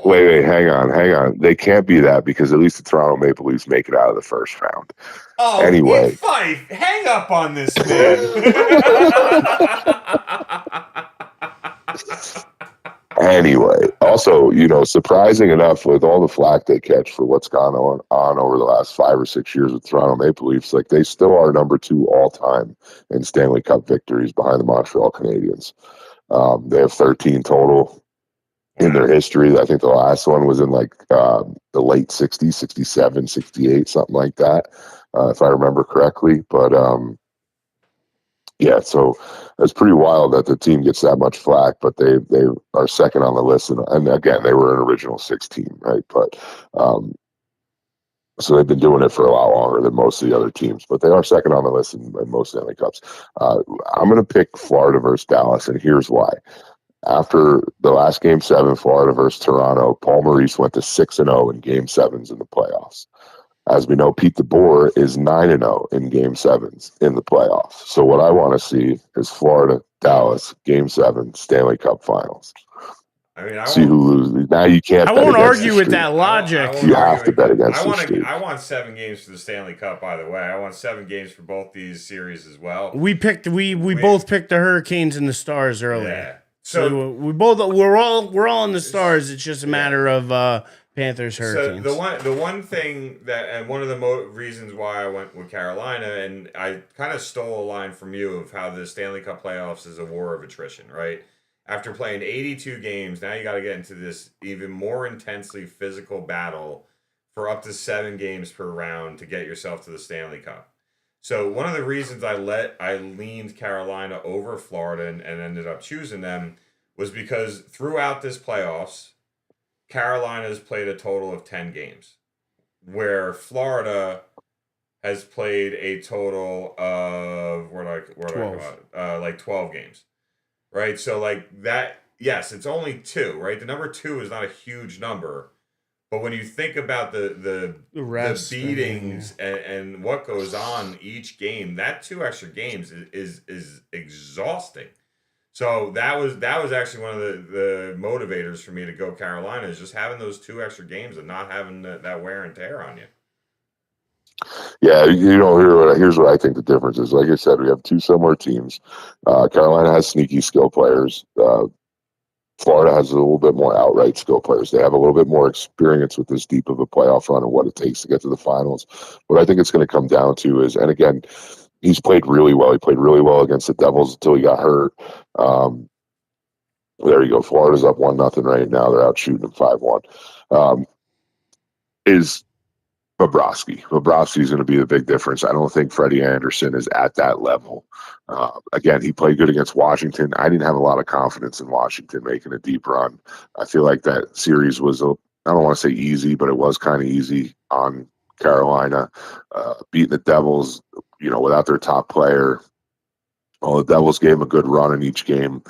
Wait, hang on. They can't be that because at least the Toronto Maple Leafs make it out of the first round. Oh, Anyway. Fife, hang up on this man. Anyway, also, surprising enough, with all the flack they catch for what's gone on over the last 5 or 6 years with Toronto Maple Leafs, like they still are number 2 all time in Stanley Cup victories behind the Montreal Canadiens. They have 13 total in their history. I think the last one was in the late 60s, 67, 68, something like that, if I remember correctly. But yeah, so it's pretty wild that the team gets that much flack, but they are second on the list. And again, they were an original 6 team, right? But so they've been doing it for a lot longer than most of the other teams, but they are second on the list in most Stanley Cups. I'm going to pick Florida versus Dallas, and here's why. After the last Game 7, Florida versus Toronto, Paul Maurice went to 6-0 in Game 7s in the playoffs. As we know, Pete DeBoer is 9-0 in Game 7s in the playoffs. So what I want to see is Florida, Dallas, Game 7, Stanley Cup Finals. I mean, See who loses. Now you can't. I bet won't against argue the with streak. that logic. You have to bet against the streak. I want 7 games for the Stanley Cup. By the way, I want 7 games for both these series as well. We both picked the Hurricanes and the Stars earlier. Yeah. So we're all in the Stars. It's just a matter of Panthers Hurricanes. So the one thing that, and one of the reasons why I went with Carolina, and I kind of stole a line from you of how the Stanley Cup playoffs is a war of attrition, right? After playing 82 games, now you got to get into this even more intensely physical battle for up to 7 games per round to get yourself to the Stanley Cup. So one of the reasons I leaned Carolina over Florida and ended up choosing them was because throughout this playoffs, Carolina has played a total of 10 games, where Florida has played a total of 12 games, right? So like that, yes, it's only 2, right? The number 2 is not a huge number, But when you think about the rest beatings and what goes on each game, that 2 extra games is exhausting. So that was actually one of the motivators for me to go Carolina, is just having those 2 extra games and not having that wear and tear on you. Yeah, here's what I think the difference is. Like I said, we have 2 similar teams. Carolina has sneaky skill players. Florida has a little bit more outright skill players. They have a little bit more experience with this deep of a playoff run and what it takes to get to the finals. What I think it's going to come down to is, and again, he's played really well. He played really well against the Devils until he got hurt. There you go. Florida's up 1-0 right now. They're out shooting them 5-1. Is Bobrovsky. Bobrovsky is going to be the big difference. I don't think Freddie Anderson is at that level. Again, he played good against Washington. I didn't have a lot of confidence in Washington making a deep run. I feel like that series was, I don't want to say easy, but it was kind of easy on Carolina. Beating the Devils, without their top player. Well, the Devils gave him a good run in each game.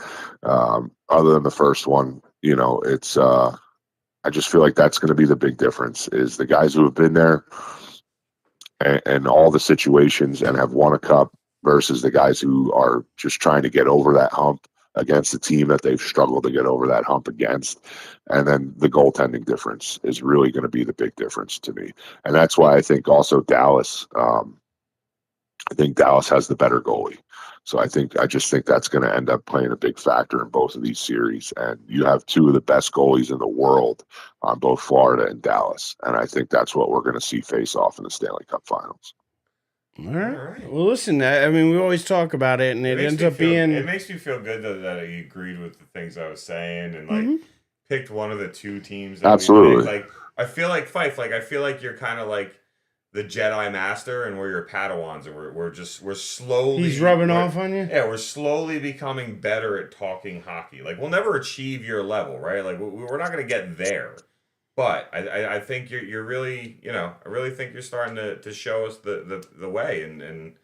Other than the first one, it's I just feel like that's going to be the big difference, is the guys who have been there and all the situations and have won a cup versus the guys who are just trying to get over that hump against the team that they've struggled to get over that hump against. And then the goaltending difference is really going to be the big difference to me. And that's why I think also Dallas, I think Dallas has the better goalie. So I just think that's going to end up playing a big factor in both of these series. And you have 2 of the best goalies in the world on both Florida and Dallas. And I think that's what we're going to see face off in the Stanley Cup Finals. All right. Well, listen, we always talk about it, and it ends up being... It makes me feel good that he agreed with the things I was saying and, picked one of the 2 teams. That Absolutely. I feel like Fife, I feel like you're kind of like the Jedi Master, and we're your Padawans, and we're slowly... He's rubbing off on you? Yeah, we're slowly becoming better at talking hockey. We'll never achieve your level, right? We're not going to get there. But I think you're really, I really think you're starting to show us the way, and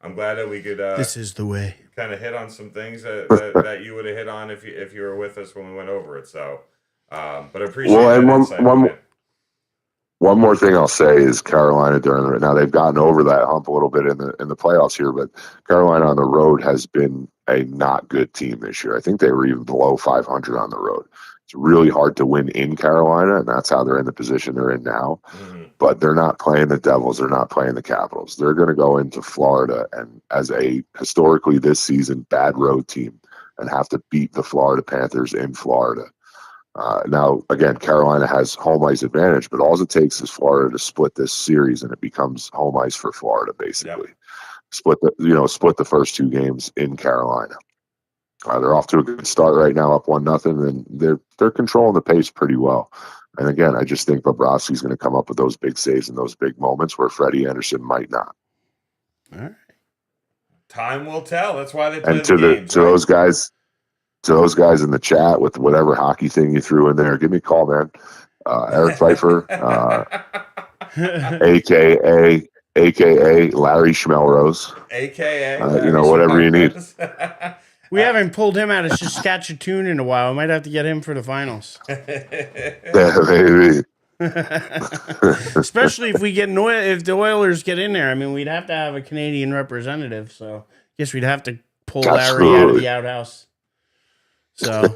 I'm glad that we could... this is the way. Kind of hit on some things that you would have hit on if you were with us when we went over it. So, but I appreciate that. One more thing I'll say is Carolina now they've gotten over that hump a little bit in the playoffs here, but Carolina on the road has been a not good team this year. I think they were even below 500 on the road. It's really hard to win in Carolina, and that's how they're in the position they're in now. Mm-hmm. But they're not playing the Devils. They're not playing the Capitals. They're going to go into Florida and as a historically this season bad road team and have to beat the Florida Panthers in Florida. Now, again, Carolina has home ice advantage, but all it takes is Florida to split this series, and it becomes home ice for Florida, basically. Yep. Split the first 2 games in Carolina. They're off to a good start right now, up 1-0, and they're controlling the pace pretty well. And again, I just think Bobrovsky's going to come up with those big saves and those big moments where Freddie Anderson might not. All right. Time will tell. That's why they play games. To those guys in the chat with whatever hockey thing you threw in there, give me a call, man. Eric Pfeiffer, AKA Larry Schmelrose, AKA whatever you need. We haven't pulled him out of Saskatchewan in a while. We might have to get him for the finals. Yeah, maybe. Especially if if the Oilers get in there. We'd have to have a Canadian representative, so I guess we'd have to pull Larry out of the outhouse. So,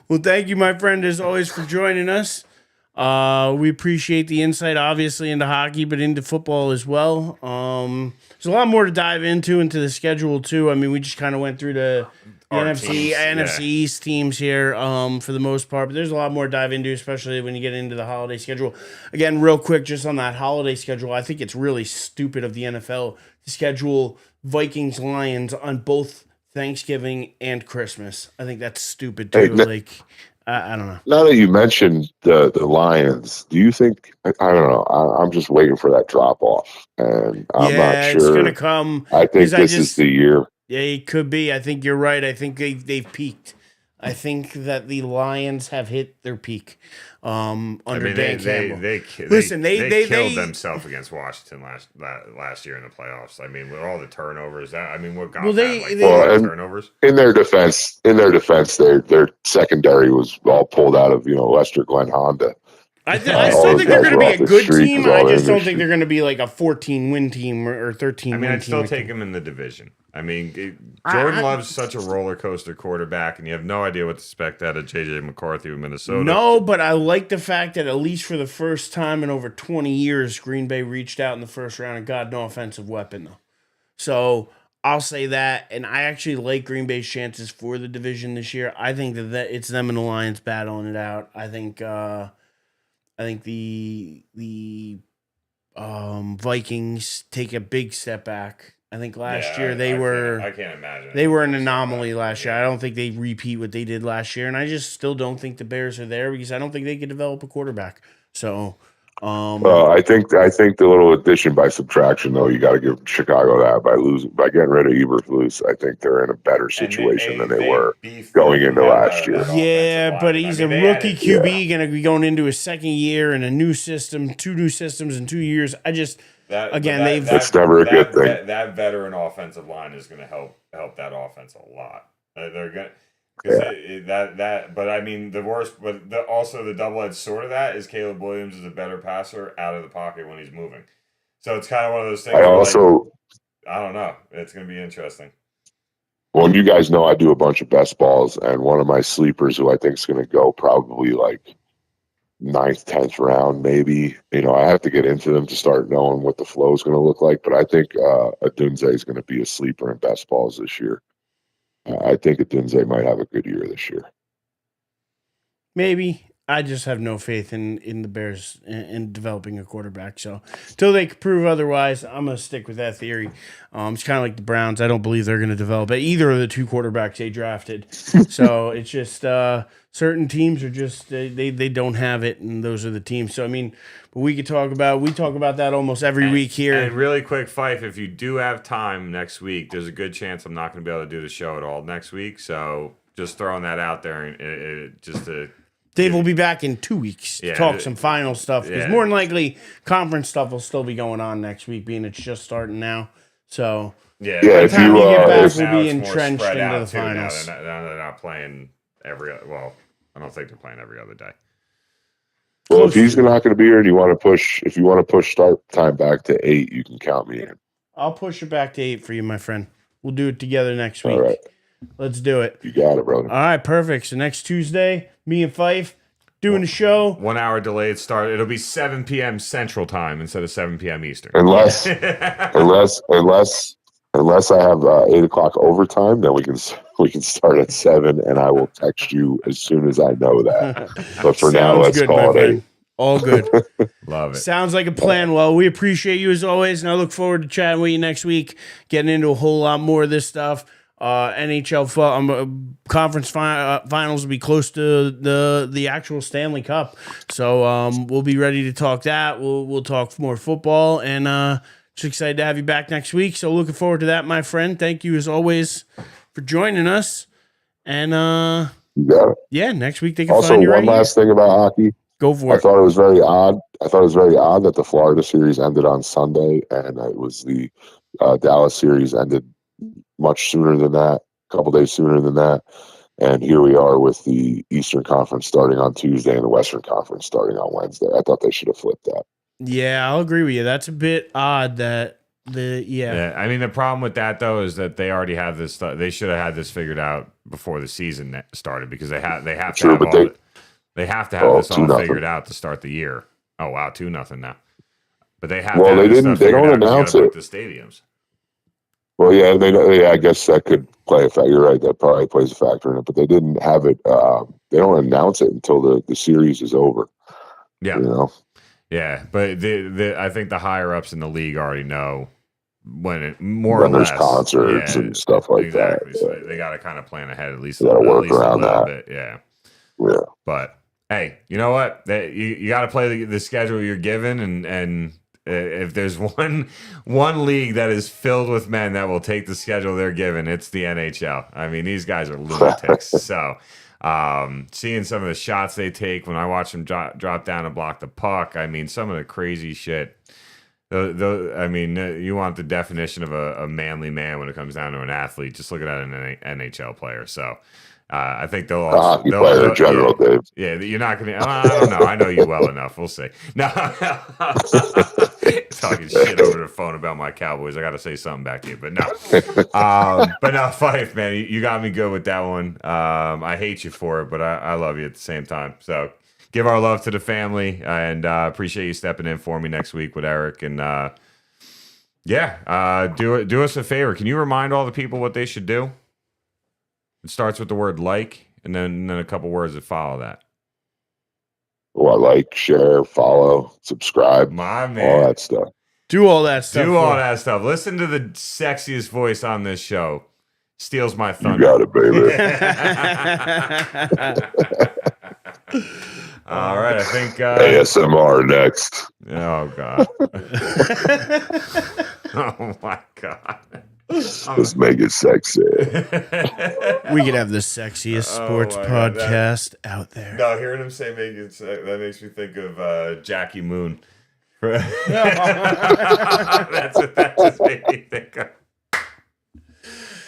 well, thank you, my friend, as always, for joining us. We appreciate the insight, obviously, into hockey, but into football as well. There's a lot more to dive into the schedule, too. We just kind of went through the NFC East teams here for the most part, but there's a lot more to dive into, especially when you get into the holiday schedule. Again, real quick, just on that holiday schedule, I think it's really stupid of the NFL to schedule Vikings-Lions on both Thanksgiving and Christmas. I think that's stupid too. I don't know. Now that you mentioned the Lions, do you think? I don't know. I'm just waiting for that drop off, and I'm not sure it's going to come. I think this is the year. Yeah, it could be. I think you're right. I think they've peaked. I think that the Lions have hit their peak under Dan Campbell. They killed themselves against Washington last year in the playoffs. With all the turnovers, what got turnovers? In their defense, their secondary was all pulled out of Lester Glenn Honda. I still think they're going to be a good team. I just don't think they're they're going to be like a 14-win team or 13-win team. I'd still take him in the division. Jordan Love's such a roller coaster quarterback, and you have no idea what to expect out of J.J. McCarthy with Minnesota. No, but I like the fact that at least for the first time in over 20 years, Green Bay reached out in the first round and got no offensive weapon, though. So I'll say that, and I actually like Green Bay's chances for the division this year. I think that it's them and the Lions battling it out. I think the Vikings take a big step back. I think last year I can't imagine. They were an anomaly last year. I don't think they repeat what they did last year, and I just still don't think the Bears are there because I don't think they could develop a quarterback. So, I think the little addition by subtraction, though, you got to give Chicago that by getting rid of Eberflus. I think they're in a better situation than they were going into last year. Yeah, but he's a rookie QB, going to be going into his second year in a new system, 2 new systems in 2 years. That's never a good thing. That veteran offensive line is going to help that offense a lot. They're going but I mean the worst, but also the double-edged sword of that is Caleb Williams is a better passer out of the pocket when he's moving. So it's kind of one of those things. I don't know. It's going to be interesting. Well, you guys know I do a bunch of best balls, and one of my sleepers who I think is going to go probably like 9th, 10th round, maybe. I have to get into them to start knowing what the flow is going to look like. But I think Adunze is going to be a sleeper in best balls this year. I think Adunze might have a good year this year. Maybe. I just have no faith in the Bears in developing a quarterback. So until they can prove otherwise, I'm going to stick with that theory. It's kind of like the Browns. I don't believe they're going to develop either of the 2 quarterbacks they drafted. So it's just certain teams are just they don't have it, and those are the teams. So but we talk about that almost every week here. And really quick, Fife, if you do have time next week, there's a good chance I'm not going to be able to do the show at all next week. So just throwing that out there, and just to. Dave will be back in 2 weeks to talk some final stuff because more than likely conference stuff will still be going on next week, being it's just starting now. So by the time you get back, we'll be entrenched into the finals. Now they're not playing I don't think they're playing every other day. Well, if he's not going to be here, and if you want to push start time back to 8, you can count me in. I'll push it back to 8 for you, my friend. We'll do it together next week. All right. Let's do it. You got it, brother. All right, perfect. So next Tuesday, me and Fife doing the show. 1 hour delayed start. It'll be 7 p.m. Central Time instead of 7 p.m. Eastern. Unless I have 8 o'clock overtime, then we can start at 7, and I will text you as soon as I know that. But for now, let's call it 8. All good. Love it. Sounds like a plan. Well, we appreciate you as always, and I look forward to chatting with you next week, getting into a whole lot more of this stuff. NHL conference finals will be close to the actual Stanley Cup, so we'll be ready to talk that. We'll talk more football, and just excited to have you back next week. So looking forward to that, my friend. Thank you as always for joining us, and you got it. Yeah, next week they can also find you one right last thing about hockey. Go for it. I thought it was very odd. That the Florida series ended on Sunday, and it was the Dallas series ended much sooner than that, a couple days sooner than that. And here we are with the Eastern Conference starting on Tuesday and the Western Conference starting on Wednesday. I thought they should have flipped that. Yeah, I'll agree with you. That's a bit odd that I mean, the problem with that, though, is that they already have this stuff. They should have had this figured out before the season started because they have to have this all figured out to start the year. Oh, wow, 2-0 now. But they have they don't announce it. The stadiums. Well, yeah, I guess that could play a factor. You're right, that probably plays a factor in it. But they didn't have it. They don't announce it until the series is over. Yeah, yeah. But I think the higher ups in the league already know when there's concerts and stuff like that. Exactly. So they got to kind of plan ahead at least. Got to work around a little that. bit. Yeah. Yeah. But hey, you know what? You got to play the schedule you're given, and if there's one league that is filled with men that will take the schedule they're given, it's the NHL. I mean, these guys are lunatics. So seeing some of the shots they take when I watch them drop down and block the puck, I mean, some of the crazy shit. I mean, you want the definition of a manly man when it comes down to an athlete. Just look at an NHL player. So I think they'll A hockey player in general, Dave. Yeah, you're not going to. I don't know. I know you well enough. We'll see. No, talking shit over the phone about my Cowboys. I got to say something back to you, but no. But no, Fife, man, you got me good with that one. I hate you for it, but I love you at the same time. So give our love to the family, and appreciate you stepping in for me next week with Eric. And do us a favor. Can you remind all the people what they should do? It starts with the word like, and then a couple words that follow that. Well, like, share, follow, subscribe, My man. all that stuff. Do all that stuff. Do all that stuff. Listen to the sexiest voice on this show. Steals my You thunder. got it, baby. All right, I think ASMR next. Oh God. Oh my God. Let's make it sexy. We could have the sexiest sports my God, podcast out there. No, hearing him say make it that makes me think of Jackie Moon. That's what that just made me think of.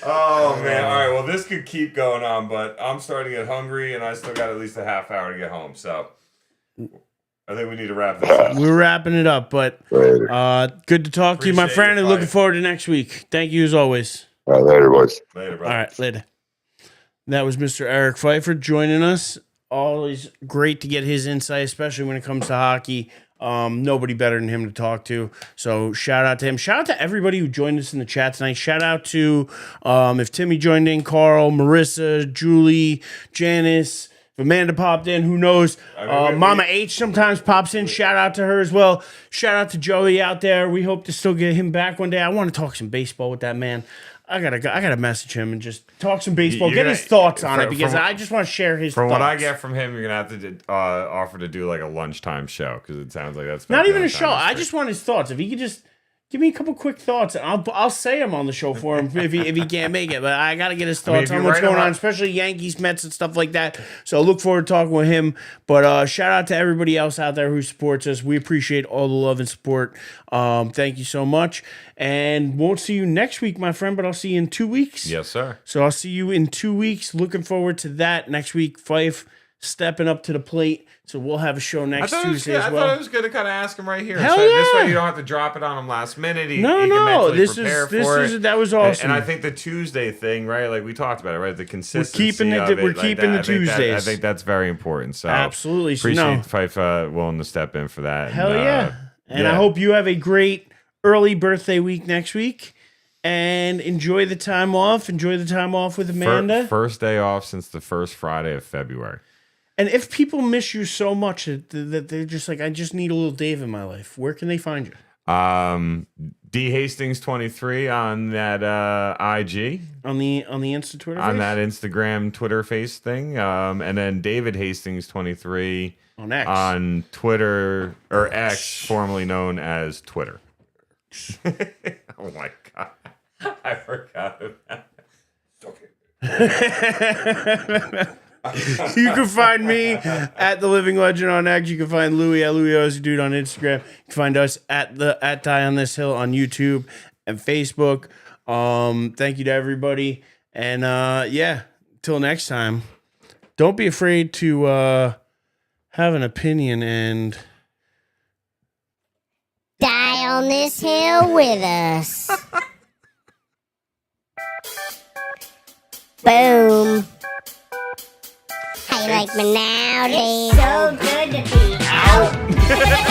Oh man! All right. Well, this could keep going on, but I'm starting to get hungry, and I still got at least a half hour to get home. So I think we need to wrap this up. We're wrapping it up, but good to talk to you, my Appreciate friend, you, and looking Fife. forward to next week. Thank you as always. All right, later, boys. Later, bro. All right, later. That was Mr. Eric Pfeiffer joining us. Always great to get his insight, especially when it comes to hockey. Nobody better than him to talk to. So shout out to him. Shout out to everybody who joined us in the chat tonight. Shout out to if Timmy joined in, Carl, Marissa, Julie, Janice. If Amanda popped in, who knows? Mama H sometimes pops in. Shout out to her as well. Shout out to Joey out there. We hope to still get him back one day. I want to talk some baseball with that man. I gotta message him and just talk some baseball, get his thoughts on it, because I just want to share his thoughts. From what I get from him, you're gonna have to offer to do like a lunchtime show, because it sounds like that's not even a show. I just want his thoughts. If he could just give me a couple quick thoughts, I'll say them on the show for him if he can't make it. But I gotta get his thoughts on what's going on, especially Yankees, Mets, and stuff like that. So I look forward to talking with him. But shout out to everybody else out there who supports us. We appreciate all the love and support. Thank you so much. And won't see you next week, my friend, but I'll see you in 2 weeks. Yes, sir. So I'll see you in 2 weeks. Looking forward to that. Next week, Fife stepping up to the plate. So we'll have a show next Tuesday as well. I thought it was good to kind of ask him right here. Hell so yeah. This way you don't have to drop it on him last minute. That was awesome. And I think the Tuesday thing, right? Like we talked about it, right? The consistency. We're keeping the Tuesdays. I think that's very important. So absolutely. Appreciate Fife willing to step in for that. Hell yeah. And I hope you have a great early birthday week next week. And enjoy the time off. Enjoy the time off with Amanda. First day off since the first Friday of February. And if people miss you so much that they're just like, I just need a little Dave in my life, where can they find you? D Hastings 23 on that IG. On the Insta Twitter on face? that Instagram Twitter face thing. And then David Hastings 23 on X. On Twitter, or X, formerly known as Twitter. Oh my God. I forgot about that. You can find me at The Living Legend on X. You can find Louie at Louie Ozzy Dude on Instagram. You can find us at Die on This Hill on YouTube and Facebook. Thank you to everybody. And till next time, don't be afraid to have an opinion and die on this hill with us. Boom. How you like me now, Dave? It's so good to be out.